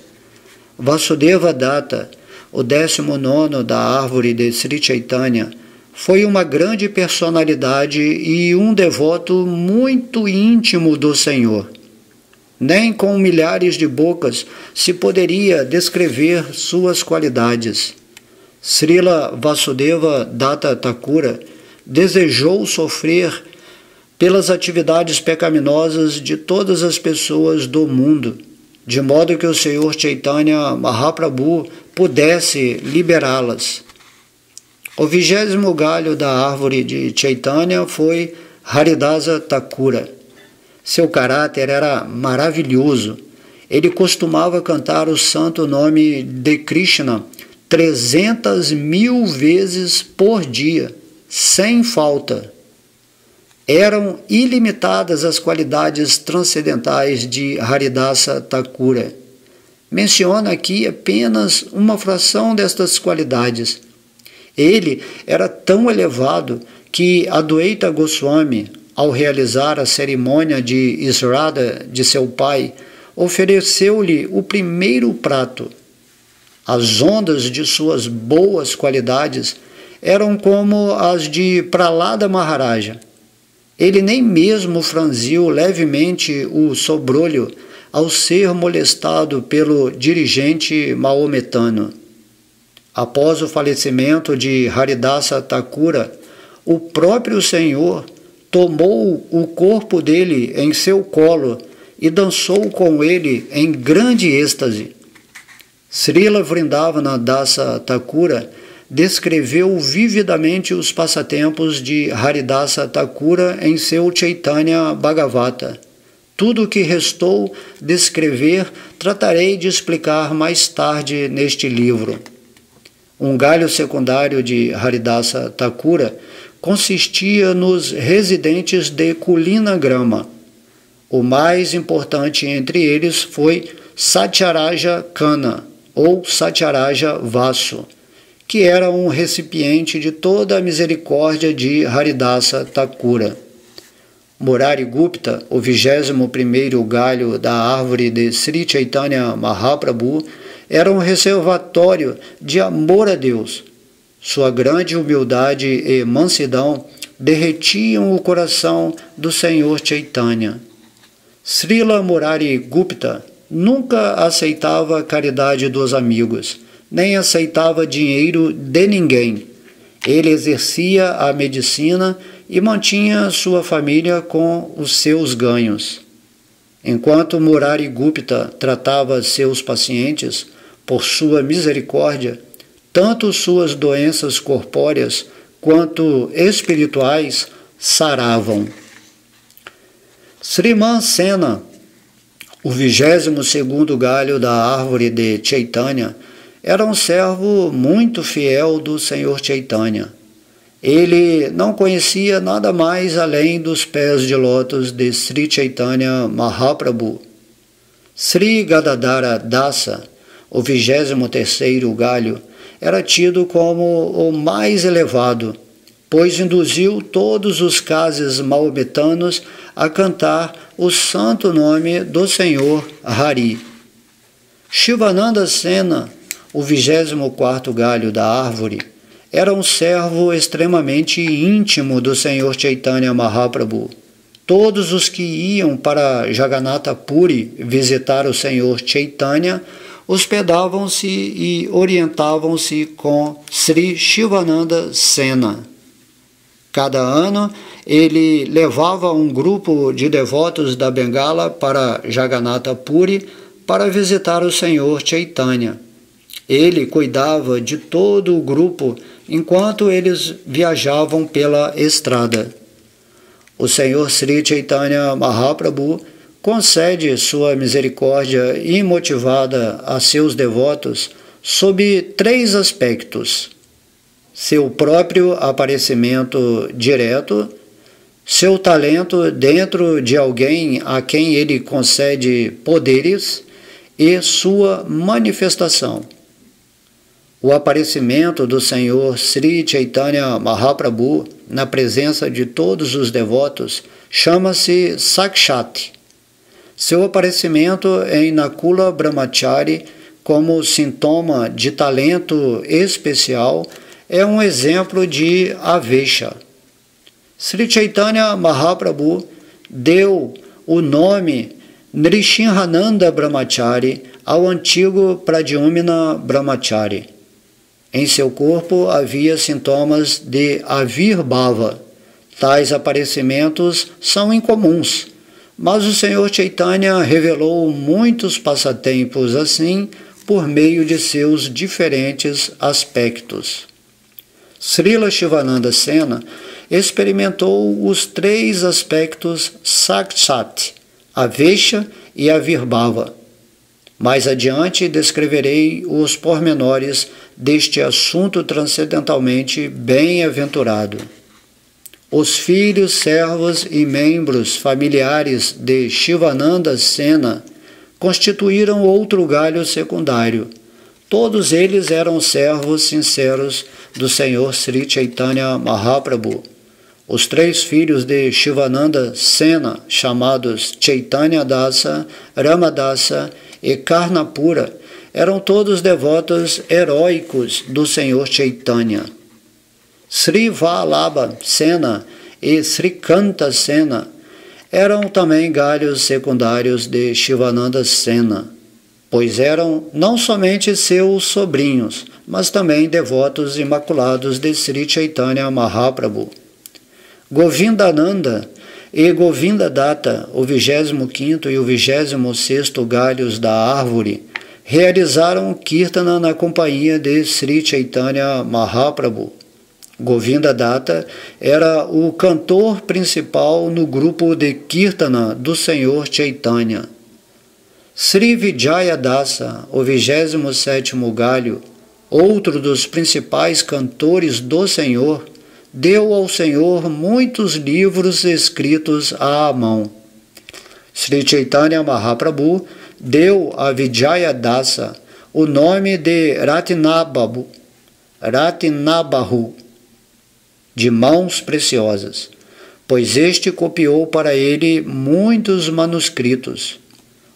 Vasudeva Datta, o 19º da árvore de Sri Chaitanya, foi uma grande personalidade e um devoto muito íntimo do Senhor. Nem com milhares de bocas se poderia descrever suas qualidades. Srila Vasudeva Datta Thakura desejou sofrer pelas atividades pecaminosas de todas as pessoas do mundo, de modo que o Senhor Chaitanya Mahaprabhu pudesse liberá-las. O 20º galho da árvore de Chaitanya foi Haridasa Thakura. Seu caráter era maravilhoso. ele costumava cantar o santo nome de Krishna 300.000 vezes por dia, sem falta. Eram ilimitadas as qualidades transcendentais de Haridasa Thakura. Menciona aqui apenas uma fração destas qualidades. Ele era tão elevado que Adwaita Goswami, ao realizar a cerimônia de Israda de seu pai, ofereceu-lhe o primeiro prato. As ondas de suas boas qualidades eram como as de Prahlada Maharaja. Ele nem mesmo franziu levemente o sobrolho ao ser molestado pelo dirigente maometano. Após o falecimento de Haridasa Thakura, o próprio Senhor tomou o corpo dele em seu colo e dançou com ele em grande êxtase. Srila Vrindavana Dasa Thakura descreveu vividamente os passatempos de Haridasa Thakura em seu Chaitanya Bhagavata. Tudo o que restou descrever tratarei de explicar mais tarde neste livro. Um galho secundário de Haridasa Thakura consistia nos residentes de Kulina Grama. O mais importante entre eles foi Satyaraja Kana, ou Satyaraja Vasu, que era um recipiente de toda a misericórdia de Haridasa Thakura. Murari Gupta, o 21º galho da árvore de Sri Chaitanya Mahaprabhu, era um reservatório de amor a Deus. Sua grande humildade e mansidão derretiam o coração do Senhor Chaitanya. Srila Murari Gupta nunca aceitava a caridade dos amigos, nem aceitava dinheiro de ninguém. Ele exercia a medicina e mantinha sua família com os seus ganhos. Enquanto Murari Gupta tratava seus pacientes, por sua misericórdia, tanto suas doenças corpóreas quanto espirituais saravam. Sriman Sena, o 22º galho da árvore de Chaitanya, era um servo muito fiel do Senhor Chaitanya. Ele não conhecia nada mais além dos pés de lótus de Sri Chaitanya Mahaprabhu. Sri Gadadhara Dasa, o 23º galho, era tido como o mais elevado, pois induziu todos os cases maometanos a cantar o santo nome do Senhor Hari. Shivananda Sena, o 24º galho da árvore, era um servo extremamente íntimo do Senhor Chaitanya Mahaprabhu. Todos os que iam para Jagannatha Puri visitar o Senhor Chaitanya hospedavam-se e orientavam-se com Sri Shivananda Sena. Cada ano, ele levava um grupo de devotos da Bengala para Jagannatha Puri para visitar o Senhor Chaitanya. Ele cuidava de todo o grupo enquanto eles viajavam pela estrada. O Senhor Sri Chaitanya Mahaprabhu concede sua misericórdia imotivada a seus devotos sob 3 aspectos: seu próprio aparecimento direto, seu talento dentro de alguém a quem ele concede poderes e sua manifestação. O aparecimento do Senhor Sri Chaitanya Mahaprabhu na presença de todos os devotos chama-se Sakshat. Seu aparecimento em Nakula Brahmachari como sintoma de talento especial é um exemplo de Avesha. Sri Chaitanya Mahaprabhu deu o nome Nrishinhananda Brahmachari ao antigo Pradyumna Brahmachari. Em seu corpo havia sintomas de Avirbhava. Tais aparecimentos são incomuns, mas o Senhor Chaitanya revelou muitos passatempos assim por meio de seus diferentes aspectos. Srila Shivananda Sena experimentou os 3 aspectos Sakshat, Avesha e Avirbhava. Mais adiante descreverei os pormenores deste assunto transcendentalmente bem-aventurado. Os filhos, servos e membros familiares de Shivananda Sena constituíram outro galho secundário. Todos eles eram servos sinceros do Senhor Sri Chaitanya Mahaprabhu. Os 3 filhos de Shivananda Sena, chamados Chaitanya Dasa, Ramadasa e Karnapura, eram todos devotos heróicos do Senhor Chaitanya. Sri Vallabha Sena e Sri Kanta Sena eram também galhos secundários de Shivananda Sena, pois eram não somente seus sobrinhos, mas também devotos imaculados de Sri Chaitanya Mahaprabhu. Govindananda e Govindadatta, o 25º e o 26º galhos da árvore, realizaram Kirtana na companhia de Sri Chaitanya Mahaprabhu. Govindadatta era o cantor principal no grupo de Kirtana do Senhor Chaitanya. Sri Vijayadasa, o 27º galho, outro dos principais cantores do Senhor, deu ao Senhor muitos livros escritos à mão. Sri Chaitanya Mahaprabhu deu a Vijayadasa o nome de Ratnabhahu, de mãos preciosas, pois este copiou para ele muitos manuscritos.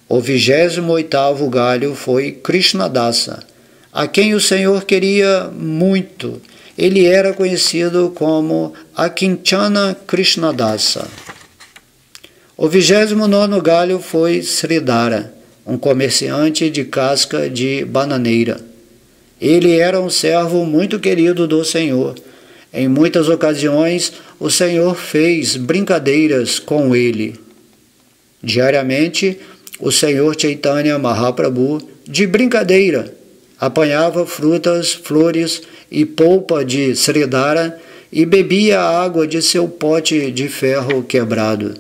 O 28º galho foi Krishnadasa, a quem o Senhor queria muito. Ele era conhecido como Akinchana Krishnadasa. O 29º galho foi Sridhara, um comerciante de casca de bananeira. Ele era um servo muito querido do Senhor. Em muitas ocasiões, o Senhor fez brincadeiras com ele. Diariamente, o Senhor Chaitanya Mahaprabhu, de brincadeira, apanhava frutas, flores e polpa de Sridhara e bebia a água de seu pote de ferro quebrado.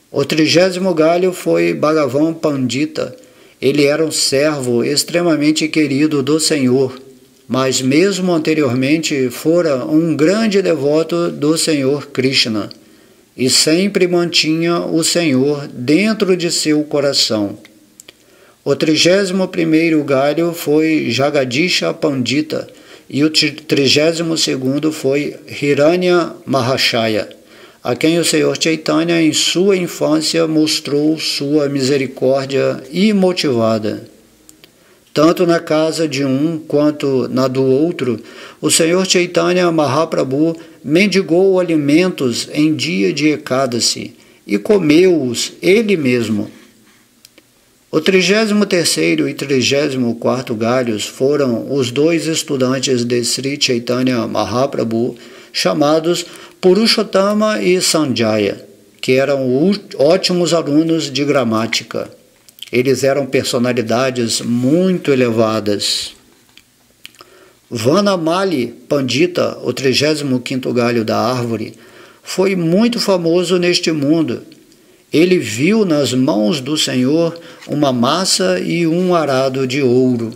O 30º galho foi Bhagavan Pandita. Ele era um servo extremamente querido do Senhor, mas mesmo anteriormente fora um grande devoto do Senhor Krishna, e sempre mantinha o Senhor dentro de seu coração. O 31º galho foi Jagadisha Pandita, e o 32º foi Hiranya Mahashaya, a quem o Senhor Chaitanya em sua infância mostrou sua misericórdia imotivada. Tanto na casa de um quanto na do outro, o Senhor Chaitanya Mahaprabhu mendigou alimentos em dia de Ekadasi e comeu-os ele mesmo. O 33º e 34º galhos foram os 2 estudantes de Sri Chaitanya Mahaprabhu, chamados Purushottama e Sanjaya, que eram ótimos alunos de gramática. Eles eram personalidades muito elevadas. Vanamali Pandita, o 35º galho da árvore, foi muito famoso neste mundo. Ele viu nas mãos do Senhor uma massa e um arado de ouro.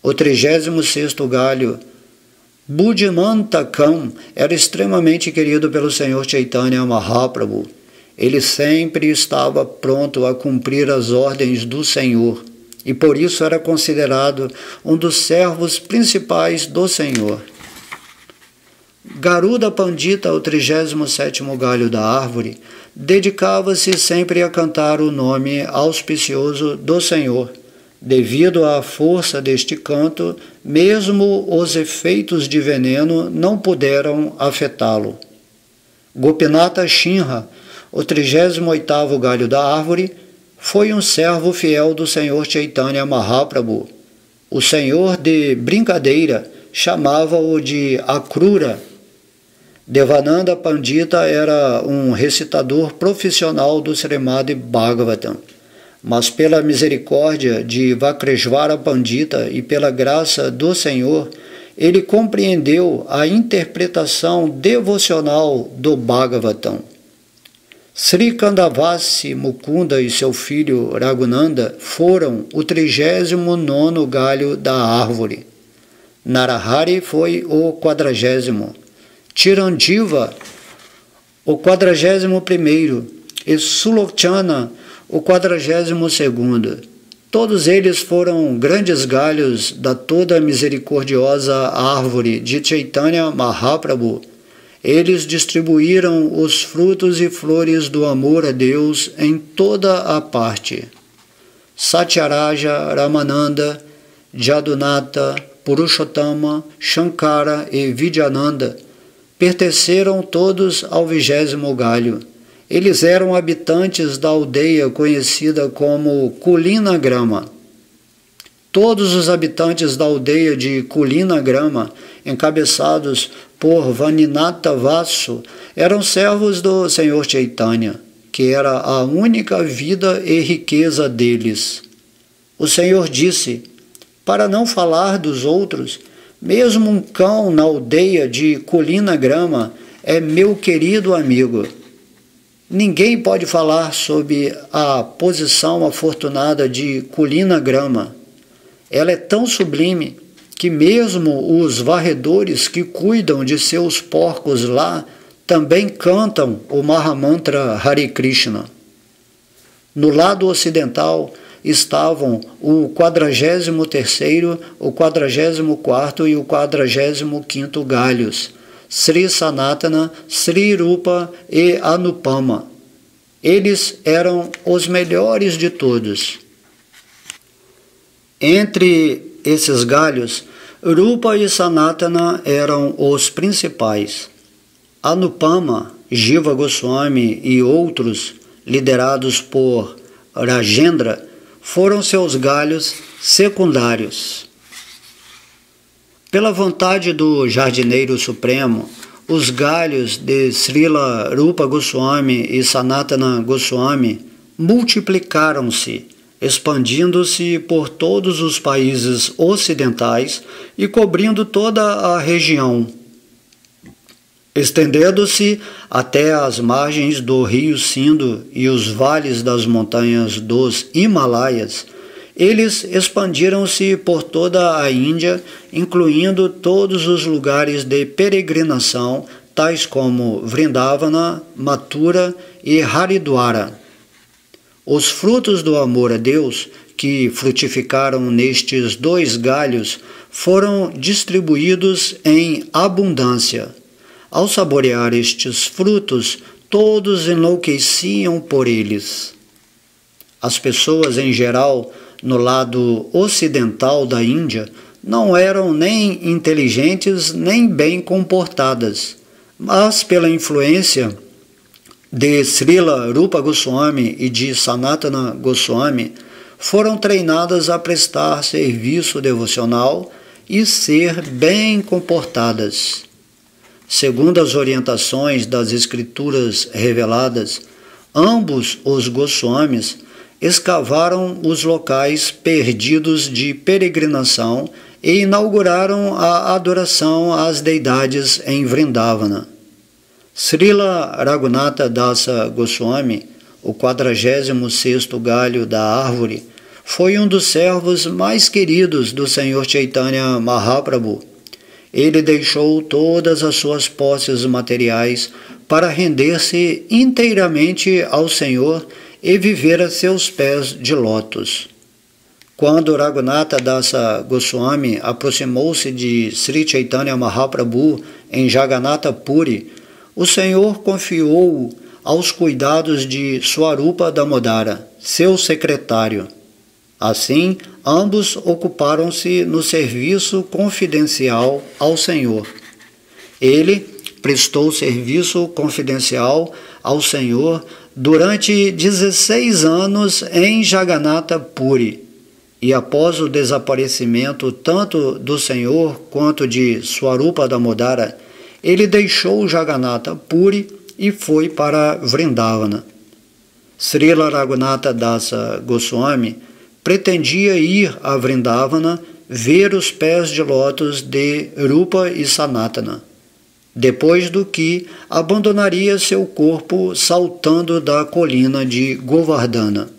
O 36º galho, Buddhimantakam, era extremamente querido pelo Senhor Chaitanya Mahaprabhu. Ele sempre estava pronto a cumprir as ordens do Senhor, e por isso era considerado um dos servos principais do Senhor. Garuda Pandita, o 37º galho da árvore, dedicava-se sempre a cantar o nome auspicioso do Senhor. Devido à força deste canto, mesmo os efeitos de veneno não puderam afetá-lo. Gopinatha Shinha, o 38º galho da árvore, foi um servo fiel do Senhor Chaitanya Mahaprabhu. O Senhor de brincadeira chamava-o de Akrura. Devananda Pandita era um recitador profissional do Srimad Bhagavatam, mas pela misericórdia de Vakresvara Pandita e pela graça do Senhor, ele compreendeu a interpretação devocional do Bhagavatam. Sri Kandavasi Mukunda e seu filho Raghunanda foram o 39º galho da árvore. Narahari foi o 40º, Chiranjiva o 41º e Sulochana o 42º. Todos eles foram grandes galhos da toda misericordiosa árvore de Chaitanya Mahaprabhu. Eles distribuíram os frutos e flores do amor a Deus em toda a parte. Satyaraja, Ramananda, Jadunata, Purushottama, Shankara e Vidyananda pertenceram todos ao 20º galho. Eles eram habitantes da aldeia conhecida como Kulinagrama. Todos os habitantes da aldeia de Kulinagrama, encabeçados por Vaninata Vasu, eram servos do Senhor Chaitanya, que era a única vida e riqueza deles. O Senhor disse: para não falar dos outros, mesmo um cão na aldeia de Kulinagrama é meu querido amigo. Ninguém pode falar sobre a posição afortunada de Kulinagrama. Ela é tão sublime que mesmo os varredores que cuidam de seus porcos lá também cantam o Mahamantra Hare Krishna. No lado ocidental estavam o 43º, o 44º e o 45º galhos, Sri Sanatana, Sri Rupa e Anupama. Eles eram os melhores de todos. Entre esses galhos, Rupa e Sanatana eram os principais. Anupama, Jiva Goswami e outros, liderados por Rajendra, foram seus galhos secundários. Pela vontade do Jardineiro Supremo, os galhos de Srila Rupa Goswami e Sanatana Goswami multiplicaram-se, expandindo-se por todos os países ocidentais e cobrindo toda a região, estendendo-se até as margens do rio Sindhu e os vales das montanhas dos Himalaias. Eles expandiram-se por toda a Índia, incluindo todos os lugares de peregrinação, tais como Vrindavana, Mathura e Haridwara. Os frutos do amor a Deus, que frutificaram nestes 2 galhos, foram distribuídos em abundância. Ao saborear estes frutos, todos enlouqueciam por eles. As pessoas em geral, no lado ocidental da Índia, não eram nem inteligentes nem bem comportadas, mas pela influência de Srila Rupa Goswami e de Sanatana Goswami, foram treinadas a prestar serviço devocional e ser bem comportadas. Segundo as orientações das escrituras reveladas, ambos os Goswamis escavaram os locais perdidos de peregrinação e inauguraram a adoração às deidades em Vrindavana. Srila Raghunatha Dasa Goswami, o 46º galho da árvore, foi um dos servos mais queridos do Senhor Chaitanya Mahaprabhu. Ele deixou todas as suas posses materiais para render-se inteiramente ao Senhor e viver a seus pés de lótus. Quando Raghunatha Dasa Goswami aproximou-se de Sri Chaitanya Mahaprabhu em Jagannatha Puri, o Senhor confiou-o aos cuidados de Swarupa Damodara, seu secretário. Assim, ambos ocuparam-se no serviço confidencial ao Senhor. Ele prestou serviço confidencial ao Senhor durante 16 anos em Jagannatha Puri, e após o desaparecimento tanto do Senhor quanto de Swarupa Damodara, ele deixou Jagannatha Puri e foi para Vrindavana. Srila Raghunatha Dasa Goswami pretendia ir a Vrindavana ver os pés de lótus de Rupa e Sanatana. depois do que abandonaria seu corpo saltando da colina de Govardhana.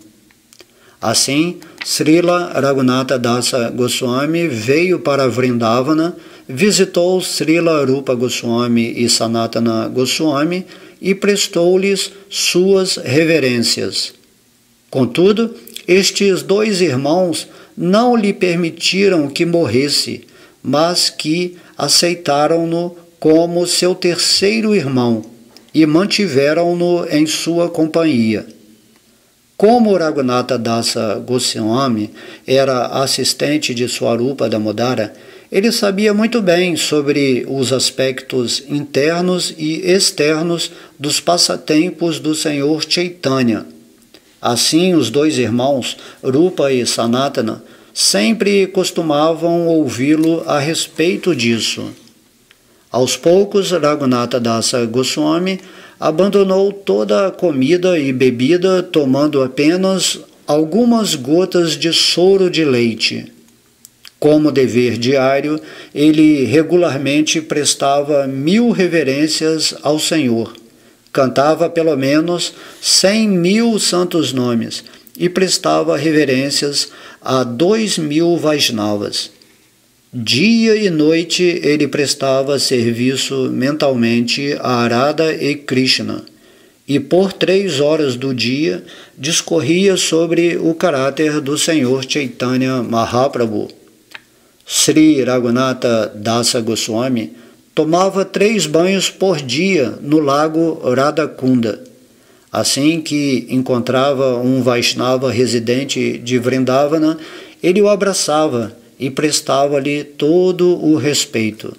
Assim, Srila Raghunatha Dasa Goswami veio para Vrindavana, visitou Srila Rupa Goswami e Sanatana Goswami e prestou-lhes suas reverências. Contudo, estes dois irmãos não lhe permitiram que morresse, mas que aceitaram-no como seu terceiro irmão e mantiveram-no em sua companhia. Como Raghunatha Dasa Goswami era assistente de Swarupa Damodara, ele sabia muito bem sobre os aspectos internos e externos dos passatempos do Senhor Chaitanya. Assim, os dois irmãos, Rupa e Sanatana, sempre costumavam ouvi-lo a respeito disso. Aos poucos, Raghunatha Dasa Goswami abandonou toda a comida e bebida, tomando apenas algumas gotas de soro de leite. Como dever diário, ele regularmente prestava 1000 reverências ao Senhor, cantava pelo menos 100.000 santos nomes e prestava reverências a 2.000 Vaishnavas. Dia e noite ele prestava serviço mentalmente a Arada e Krishna, e por 3 horas do dia discorria sobre o caráter do Senhor Chaitanya Mahaprabhu. Sri Raghunatha Dasa Goswami tomava 3 banhos por dia no lago Radhakunda. Assim que encontrava um Vaishnava residente de Vrindavana, ele o abraçava e prestava-lhe todo o respeito.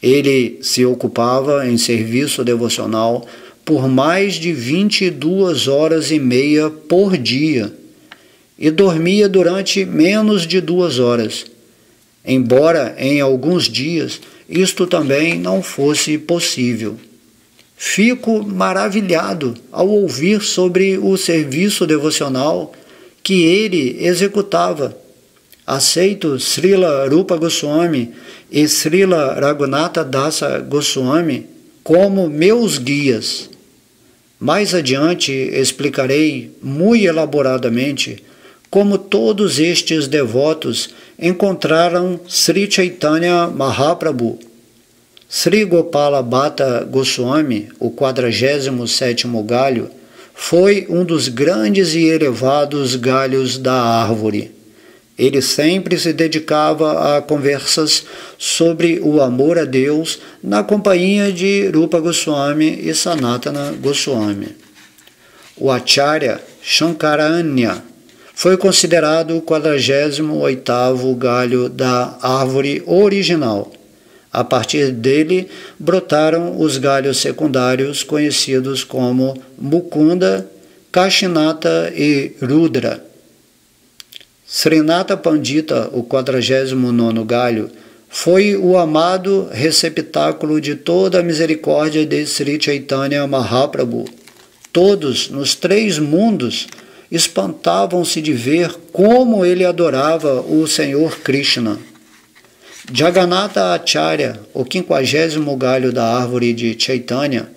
Ele se ocupava em serviço devocional por mais de 22 horas e meia por dia e dormia durante menos de 2 horas, embora em alguns dias isto também não fosse possível. Fico maravilhado ao ouvir sobre o serviço devocional que ele executava. Aceito Srila Rupa Goswami e Srila Raghunatha Dasa Goswami como meus guias. Mais adiante explicarei muito elaboradamente como todos estes devotos encontraram Sri Chaitanya Mahaprabhu. Sri Gopala Bhatta Goswami, o 47º galho, foi um dos grandes e elevados galhos da árvore. Ele sempre se dedicava a conversas sobre o amor a Deus na companhia de Rupa Goswami e Sanatana Goswami. O Acharya Shankaranya foi considerado o 48º galho da árvore original. A partir dele brotaram os galhos secundários conhecidos como Mukunda, Kashinata e Rudra. Srinatha Pandita, o 49º galho, foi o amado receptáculo de toda a misericórdia de Sri Chaitanya Mahaprabhu. Todos, nos 3 mundos, espantavam-se de ver como ele adorava o Senhor Krishna. Jagannatha Acharya, o 50º galho da árvore de Chaitanya,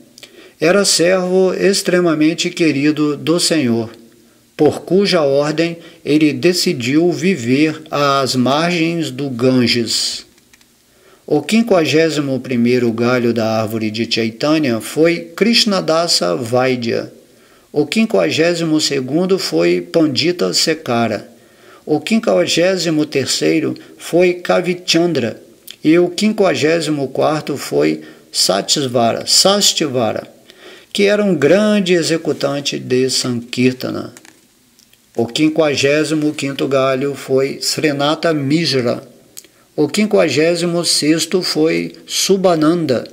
era servo extremamente querido do Senhor, por cuja ordem ele decidiu viver às margens do Ganges. O 51º galho da árvore de Chaitanya foi Krishnadasa Vaidya. O 52º foi Pandita Sekara. O 53º foi Kavichandra. E o 54º foi Sastivara, que era um grande executante de Sankirtana. O 55º galho foi Srinatha Mishra. O 56º foi Subhananda.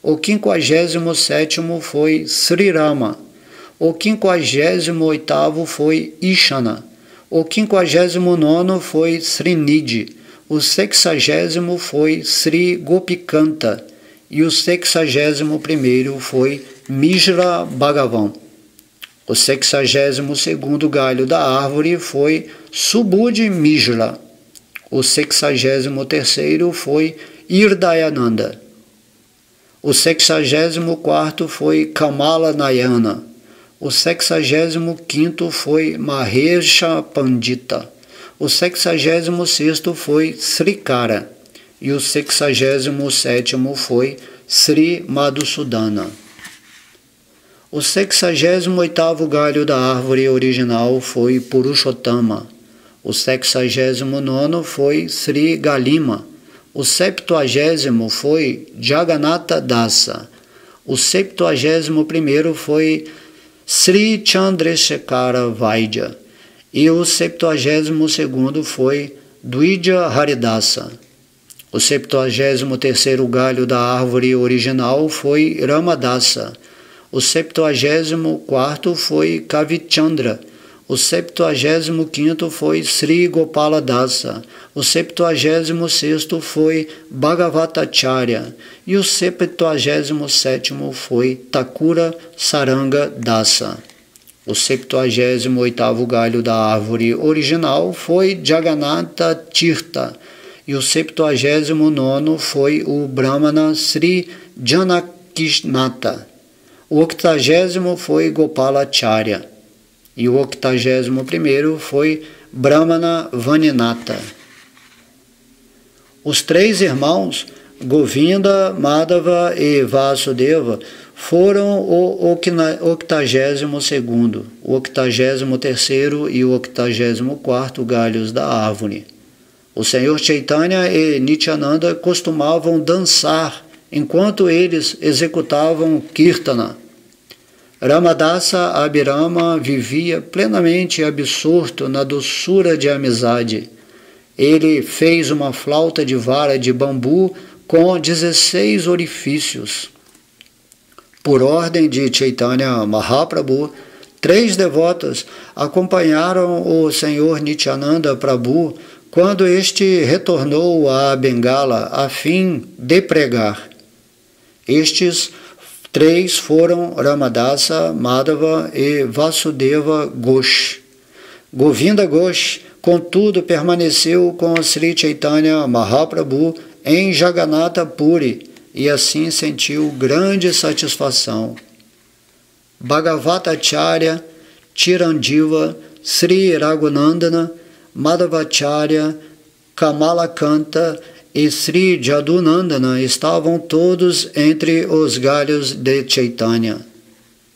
O 57º foi Sri Rama. O 58º foi Ishana. O 59º foi Srinidhi. O 60º foi Sri Gopikanta. E o 61º foi Mishra Bhagavan. O 62º galho da árvore foi Subudhi Mishra. O 63º foi Hirdayananda. O 64º foi Kamala Nayana. O 65º foi Mahesha Pandita. O 66º foi Srikara. E o 67º foi Sri Madhusudana. O 68º galho da árvore original foi Purushottama. O 69º foi Sri Galima. O 70º foi Jagannatha Dasa. O 71º foi Sri Chandrasekhara Vaidya. E o 72º foi Dwija Haridasa. O 73º galho da árvore original foi Ramadasa. O 74º foi Kavichandra. O 75º foi Sri Gopala Dasa. O 76º foi Bhagavatacharya. E o 77º foi Thakura Saranga Dasa. O 78º galho da árvore original foi Jagannatha Tirtha. E o 79º foi o Brahmana Sri Janakishnata. O 80º foi Gopalacharya. E o 81º foi Brahmana Vaninata. Os três irmãos, Govinda, Madhava e Vasudeva, foram o 82º, o 83º e o 84º galhos da árvore. O Senhor Chaitanya e Nityananda costumavam dançar enquanto eles executavam Kirtana. Ramadasa Abhirama vivia plenamente absorto na doçura de amizade. Ele fez uma flauta de vara de bambu com 16 orifícios. Por ordem de Chaitanya Mahaprabhu, 3 devotas acompanharam o Senhor Nityananda Prabhu quando este retornou a Bengala a fim de pregar. Estes 3 foram Ramadasa, Madhava e Vasudeva Ghosh. Govinda Ghosh, contudo, permaneceu com Sri Chaitanya Mahaprabhu em Jagannatha Puri e assim sentiu grande satisfação. Bhagavatacharya, Chiranjiva, Sri Raghunandana, Madhavacharya, Kamalakanta e Sri Jadunandana estavam todos entre os galhos de Chaitanya.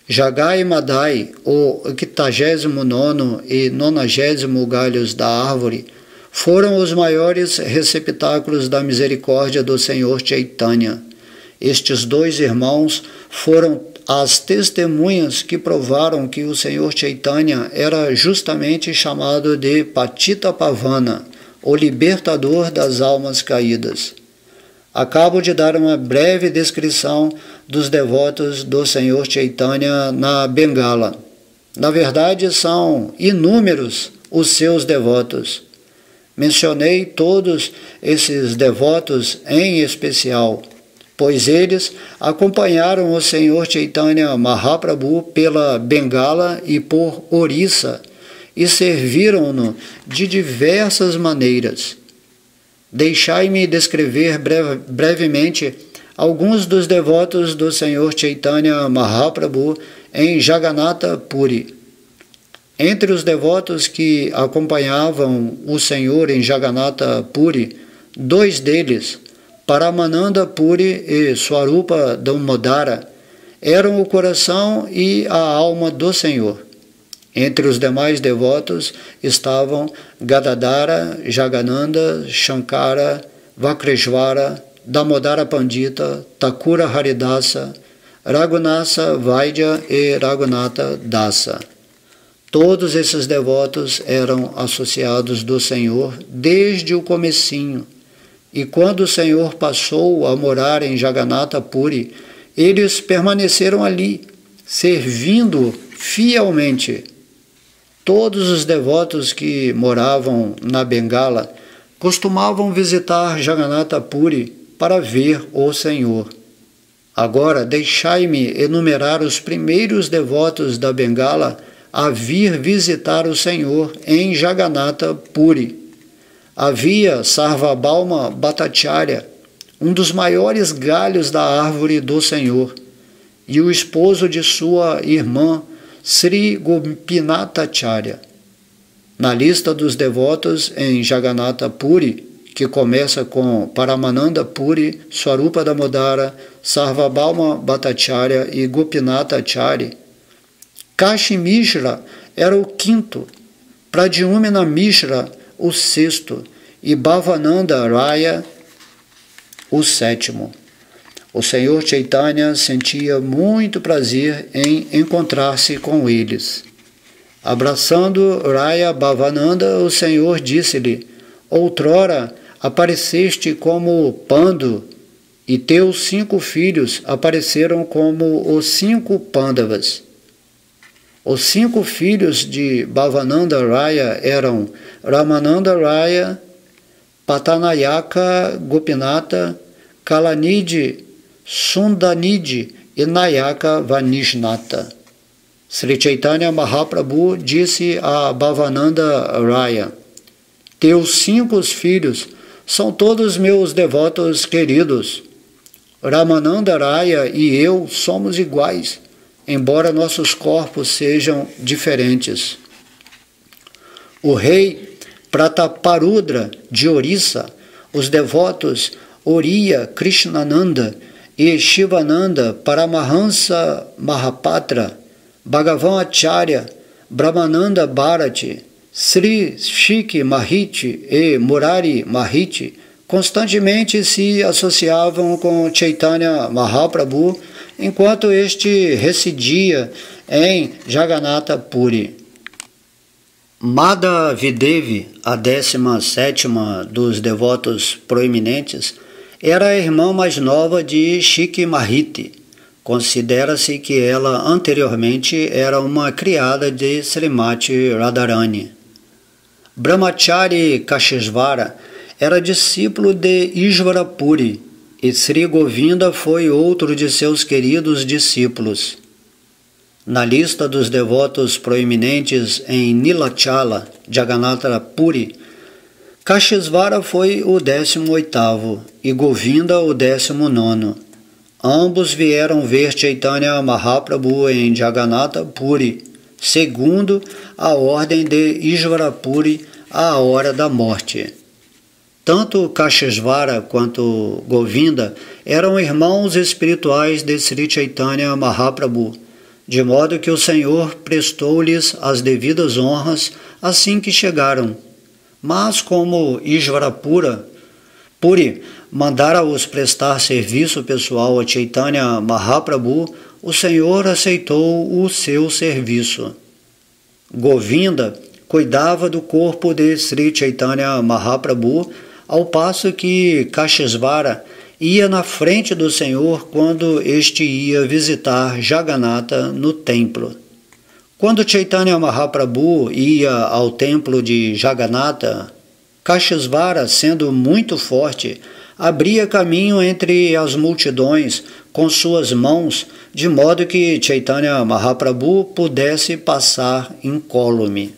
Jagai Madai, o 89º e 90º galhos da árvore, foram os maiores receptáculos da misericórdia do Senhor Chaitanya. Estes 2 irmãos foram as testemunhas que provaram que o Senhor Chaitanya era justamente chamado de Patita Pavana, o libertador das almas caídas. Acabo de dar uma breve descrição dos devotos do Senhor Chaitanya na Bengala. Na verdade, são inúmeros os seus devotos. Mencionei todos esses devotos em especial, pois eles acompanharam o Senhor Chaitanya Mahaprabhu pela Bengala e por Orissa e serviram-no de diversas maneiras. Deixai-me descrever brevemente alguns dos devotos do Senhor Chaitanya Mahaprabhu em Jagannatha Puri. Entre os devotos que acompanhavam o Senhor em Jagannatha Puri, 2 deles, Paramananda Puri e Swarupa Damodara, eram o coração e a alma do Senhor. Entre os demais devotos estavam Gadadhara, Jagannanda, Shankara, Vakreshvara, Damodara Pandita, Thakura Haridasa, Raghunatha Vaidya e Raghunatha Dasa. Todos esses devotos eram associados do Senhor desde o comecinho, e quando o Senhor passou a morar em Jagannatha Puri, eles permaneceram ali, servindo fielmente. Todos os devotos que moravam na Bengala costumavam visitar Jagannatha Puri para ver o Senhor. Agora, deixai-me enumerar os primeiros devotos da Bengala a vir visitar o Senhor em Jagannatha Puri. Havia Sarvabhauma Bhattacharya, um dos maiores galhos da árvore do Senhor, e o esposo de sua irmã Sri Gopinathacharya. Na lista dos devotos em Jagannatha Puri, que começa com Paramananda Puri, Swarupa Damodara, Sarvabhauma Bhattacharya e Gopinathacharya, Kashi Mishra era o quinto, Pradyumna Mishra o sexto e Bhavananda Raya o sétimo. O Senhor Chaitanya sentia muito prazer em encontrar-se com eles. Abraçando Raya Bhavananda, o Senhor disse-lhe: outrora apareceste como Pandu, e teus 5 filhos apareceram como os 5 Pandavas. Os 5 filhos de Bhavananda Raya eram Ramananda Raya, Patanayaka Gopinatha, Kalanidhi, Sundanidhi e Nayaka Vanishnatha. Sri Chaitanya Mahaprabhu disse a Bhavananda Raya: teus 5 filhos são todos meus devotos queridos. Ramananda Raya e eu somos iguais, embora nossos corpos sejam diferentes. O rei Prataparudra de Orissa, os devotos Oriya Krishnananda e Shivananda Paramahansa Mahapatra, Bhagavan Acharya, Brahmananda Bharati, Sri Shiki Mahiti e Murari Mahiti constantemente se associavam com Chaitanya Mahaprabhu enquanto este residia em Jagannatha Puri. Madhavidevi, a 17ª dos devotos proeminentes, era a irmã mais nova de Shiki Mahiti. Considera-se que ela anteriormente era uma criada de Srimati Radharani. Brahmachari Kashesvara era discípulo de Ishvara Puri e Sri Govinda foi outro de seus queridos discípulos. Na lista dos devotos proeminentes em Nilachala, Jagannatha Puri, Kashesvara foi o 18º e Govinda o 19º. Ambos vieram ver Chaitanya Mahaprabhu em Jagannatha Puri, segundo a ordem de Ishvara Puri, à hora da morte. Tanto Kashesvara quanto Govinda eram irmãos espirituais de Sri Chaitanya Mahaprabhu, de modo que o Senhor prestou-lhes as devidas honras assim que chegaram. Mas como Ishvara Puri mandara-os prestar serviço pessoal a Chaitanya Mahaprabhu, o Senhor aceitou o seu serviço. Govinda cuidava do corpo de Sri Chaitanya Mahaprabhu, ao passo que Kashesvara ia na frente do Senhor quando este ia visitar Jagannatha no templo. Quando Chaitanya Mahaprabhu ia ao templo de Jagannatha, Kashesvara, sendo muito forte, abria caminho entre as multidões com suas mãos, de modo que Chaitanya Mahaprabhu pudesse passar incólume.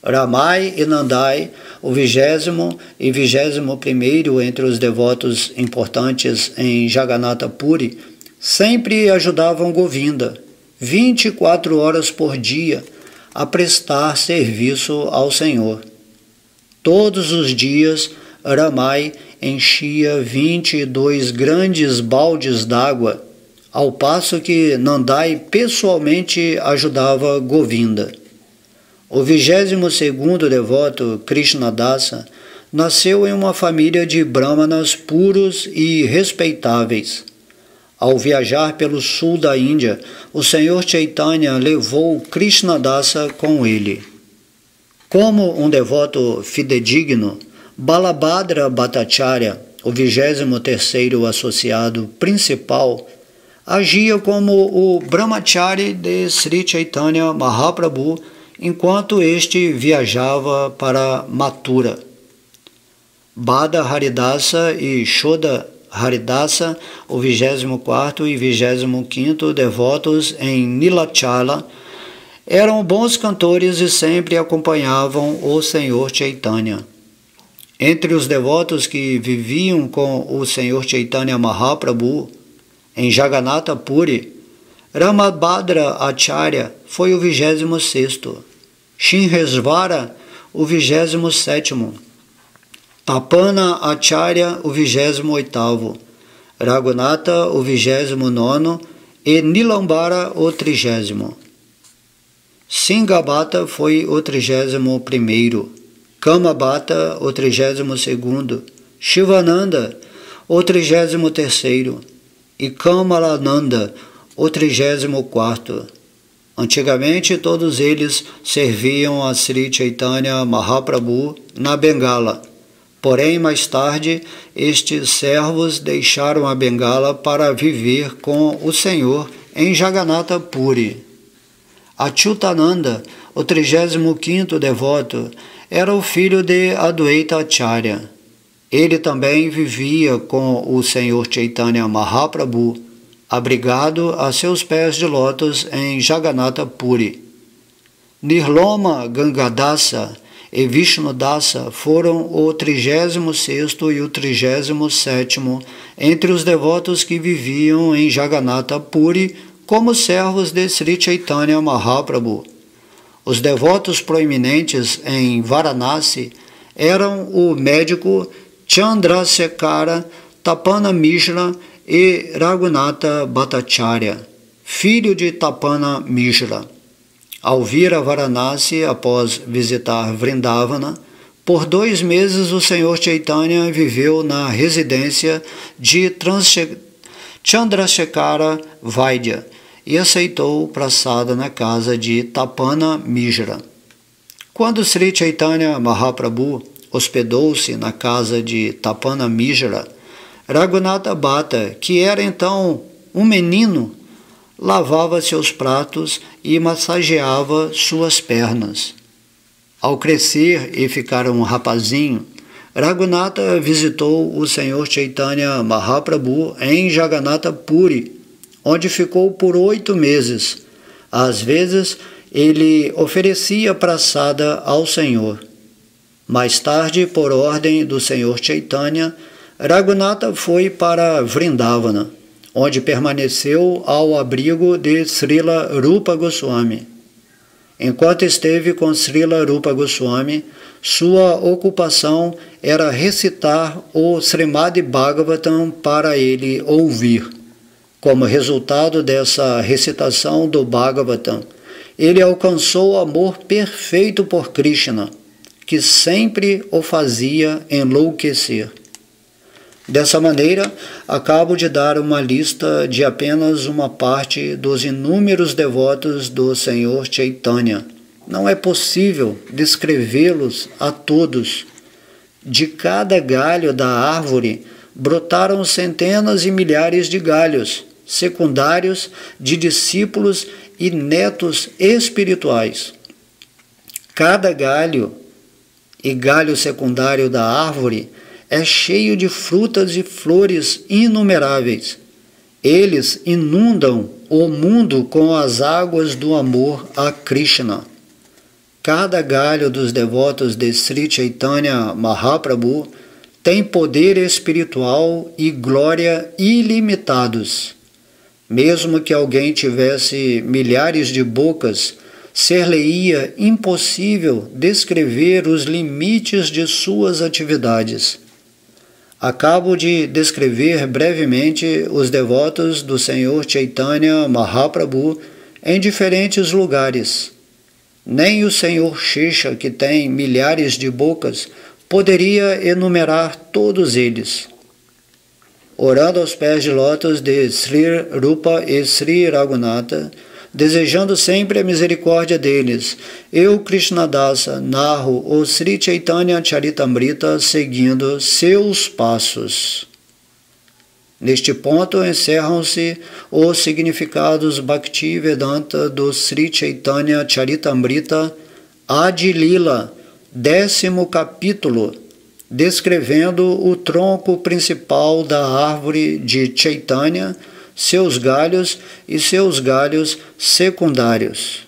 Ramai e Nandai, o 20º e 21º entre os devotos importantes em Jagannatha Puri, sempre ajudavam Govinda, 24 horas por dia, a prestar serviço ao Senhor. Todos os dias, Ramai enchia 22 grandes baldes d'água, ao passo que Nandai pessoalmente ajudava Govinda. O 22º devoto, Krishnadasa, nasceu em uma família de brahmanas puros e respeitáveis. Ao viajar pelo sul da Índia, o Senhor Chaitanya levou Krishnadasa com ele. Como um devoto fidedigno, Balabhadra Bhattacharya, o 23º associado principal, agia como o brahmachari de Sri Chaitanya Mahaprabhu enquanto este viajava para Mathura. Bada Haridasa e Shoda Haridasa, o 24º e 25º devotos em Nilachala, eram bons cantores e sempre acompanhavam o Senhor Chaitanya. Entre os devotos que viviam com o Senhor Chaitanya Mahaprabhu em Jagannatha Puri, Ramabhadra Acharya foi o 26º, Shinhesvara o 27º, Tapana Acharya o 28º, Raghunatha o 29º e Nilambara o 30º. Singhabhata foi o 31º, Kamabhata o 32º, Shivananda o 33º e Kamalananda o 34º. Antigamente todos eles serviam a Sri Chaitanya Mahaprabhu na Bengala. Porém, mais tarde, estes servos deixaram a Bengala para viver com o Senhor em Jagannatha Puri. Achyutananda, o 35º devoto, era o filho de Adwaita Acharya. Ele também vivia com o Senhor Chaitanya Mahaprabhu, abrigado a seus pés de lótus em Jagannatha Puri. Nirloma Gangadasa e Vishnudasa foram o 36º e o 37º entre os devotos que viviam em Jagannatha Puri como servos de Sri Chaitanya Mahaprabhu. Os devotos proeminentes em Varanasi eram o médico Chandrasekhara Tapana Mishra e Raghunatha Bhattacharya, filho de Tapana Mishra. Ao vir a Varanasi após visitar Vrindavana, por 2 meses o Senhor Chaitanya viveu na residência de Chandrasekhara Vaidya e aceitou prasada na casa de Tapana Mishra. Quando Sri Chaitanya Mahaprabhu hospedou-se na casa de Tapana Mishra, Raghunatha Bhatta, que era então um menino, lavava seus pratos e massageava suas pernas. Ao crescer e ficar um rapazinho, Raghunatha visitou o Senhor Chaitanya Mahaprabhu em Jagannatha Puri, onde ficou por 8 meses. Às vezes, ele oferecia prasada ao Senhor. Mais tarde, por ordem do Senhor Chaitanya, Raghunatha foi para Vrindavana, onde permaneceu ao abrigo de Srila Rupa Goswami. Enquanto esteve com Srila Rupa Goswami, sua ocupação era recitar o Srimad Bhagavatam para ele ouvir. Como resultado dessa recitação do Bhagavatam, ele alcançou o amor perfeito por Krishna, que sempre o fazia enlouquecer. Dessa maneira, acabo de dar uma lista de apenas uma parte dos inúmeros devotos do Senhor Chaitanya. Não é possível descrevê-los a todos. De cada galho da árvore brotaram centenas e milhares de galhos, secundários de discípulos e netos espirituais. Cada galho e galho secundário da árvore é cheio de frutas e flores inumeráveis. Eles inundam o mundo com as águas do amor a Krishna. Cada galho dos devotos de Sri Chaitanya Mahaprabhu tem poder espiritual e glória ilimitados. Mesmo que alguém tivesse milhares de bocas, ser-lhe-ia impossível descrever os limites de suas atividades. Acabo de descrever brevemente os devotos do Senhor Chaitanya Mahaprabhu em diferentes lugares. Nem o Senhor Shesha, que tem milhares de bocas, poderia enumerar todos eles. Orando aos pés de lótus de Sri Rupa e Sri Raghunatha, desejando sempre a misericórdia deles, eu, Krishnadasa, narro o Sri Chaitanya Charitamrita seguindo seus passos. Neste ponto encerram-se os significados Bhaktivedanta do Sri Chaitanya Charitamrita Adi Lila, 10º capítulo, descrevendo o tronco principal da árvore de Chaitanya, seus galhos e seus galhos secundários.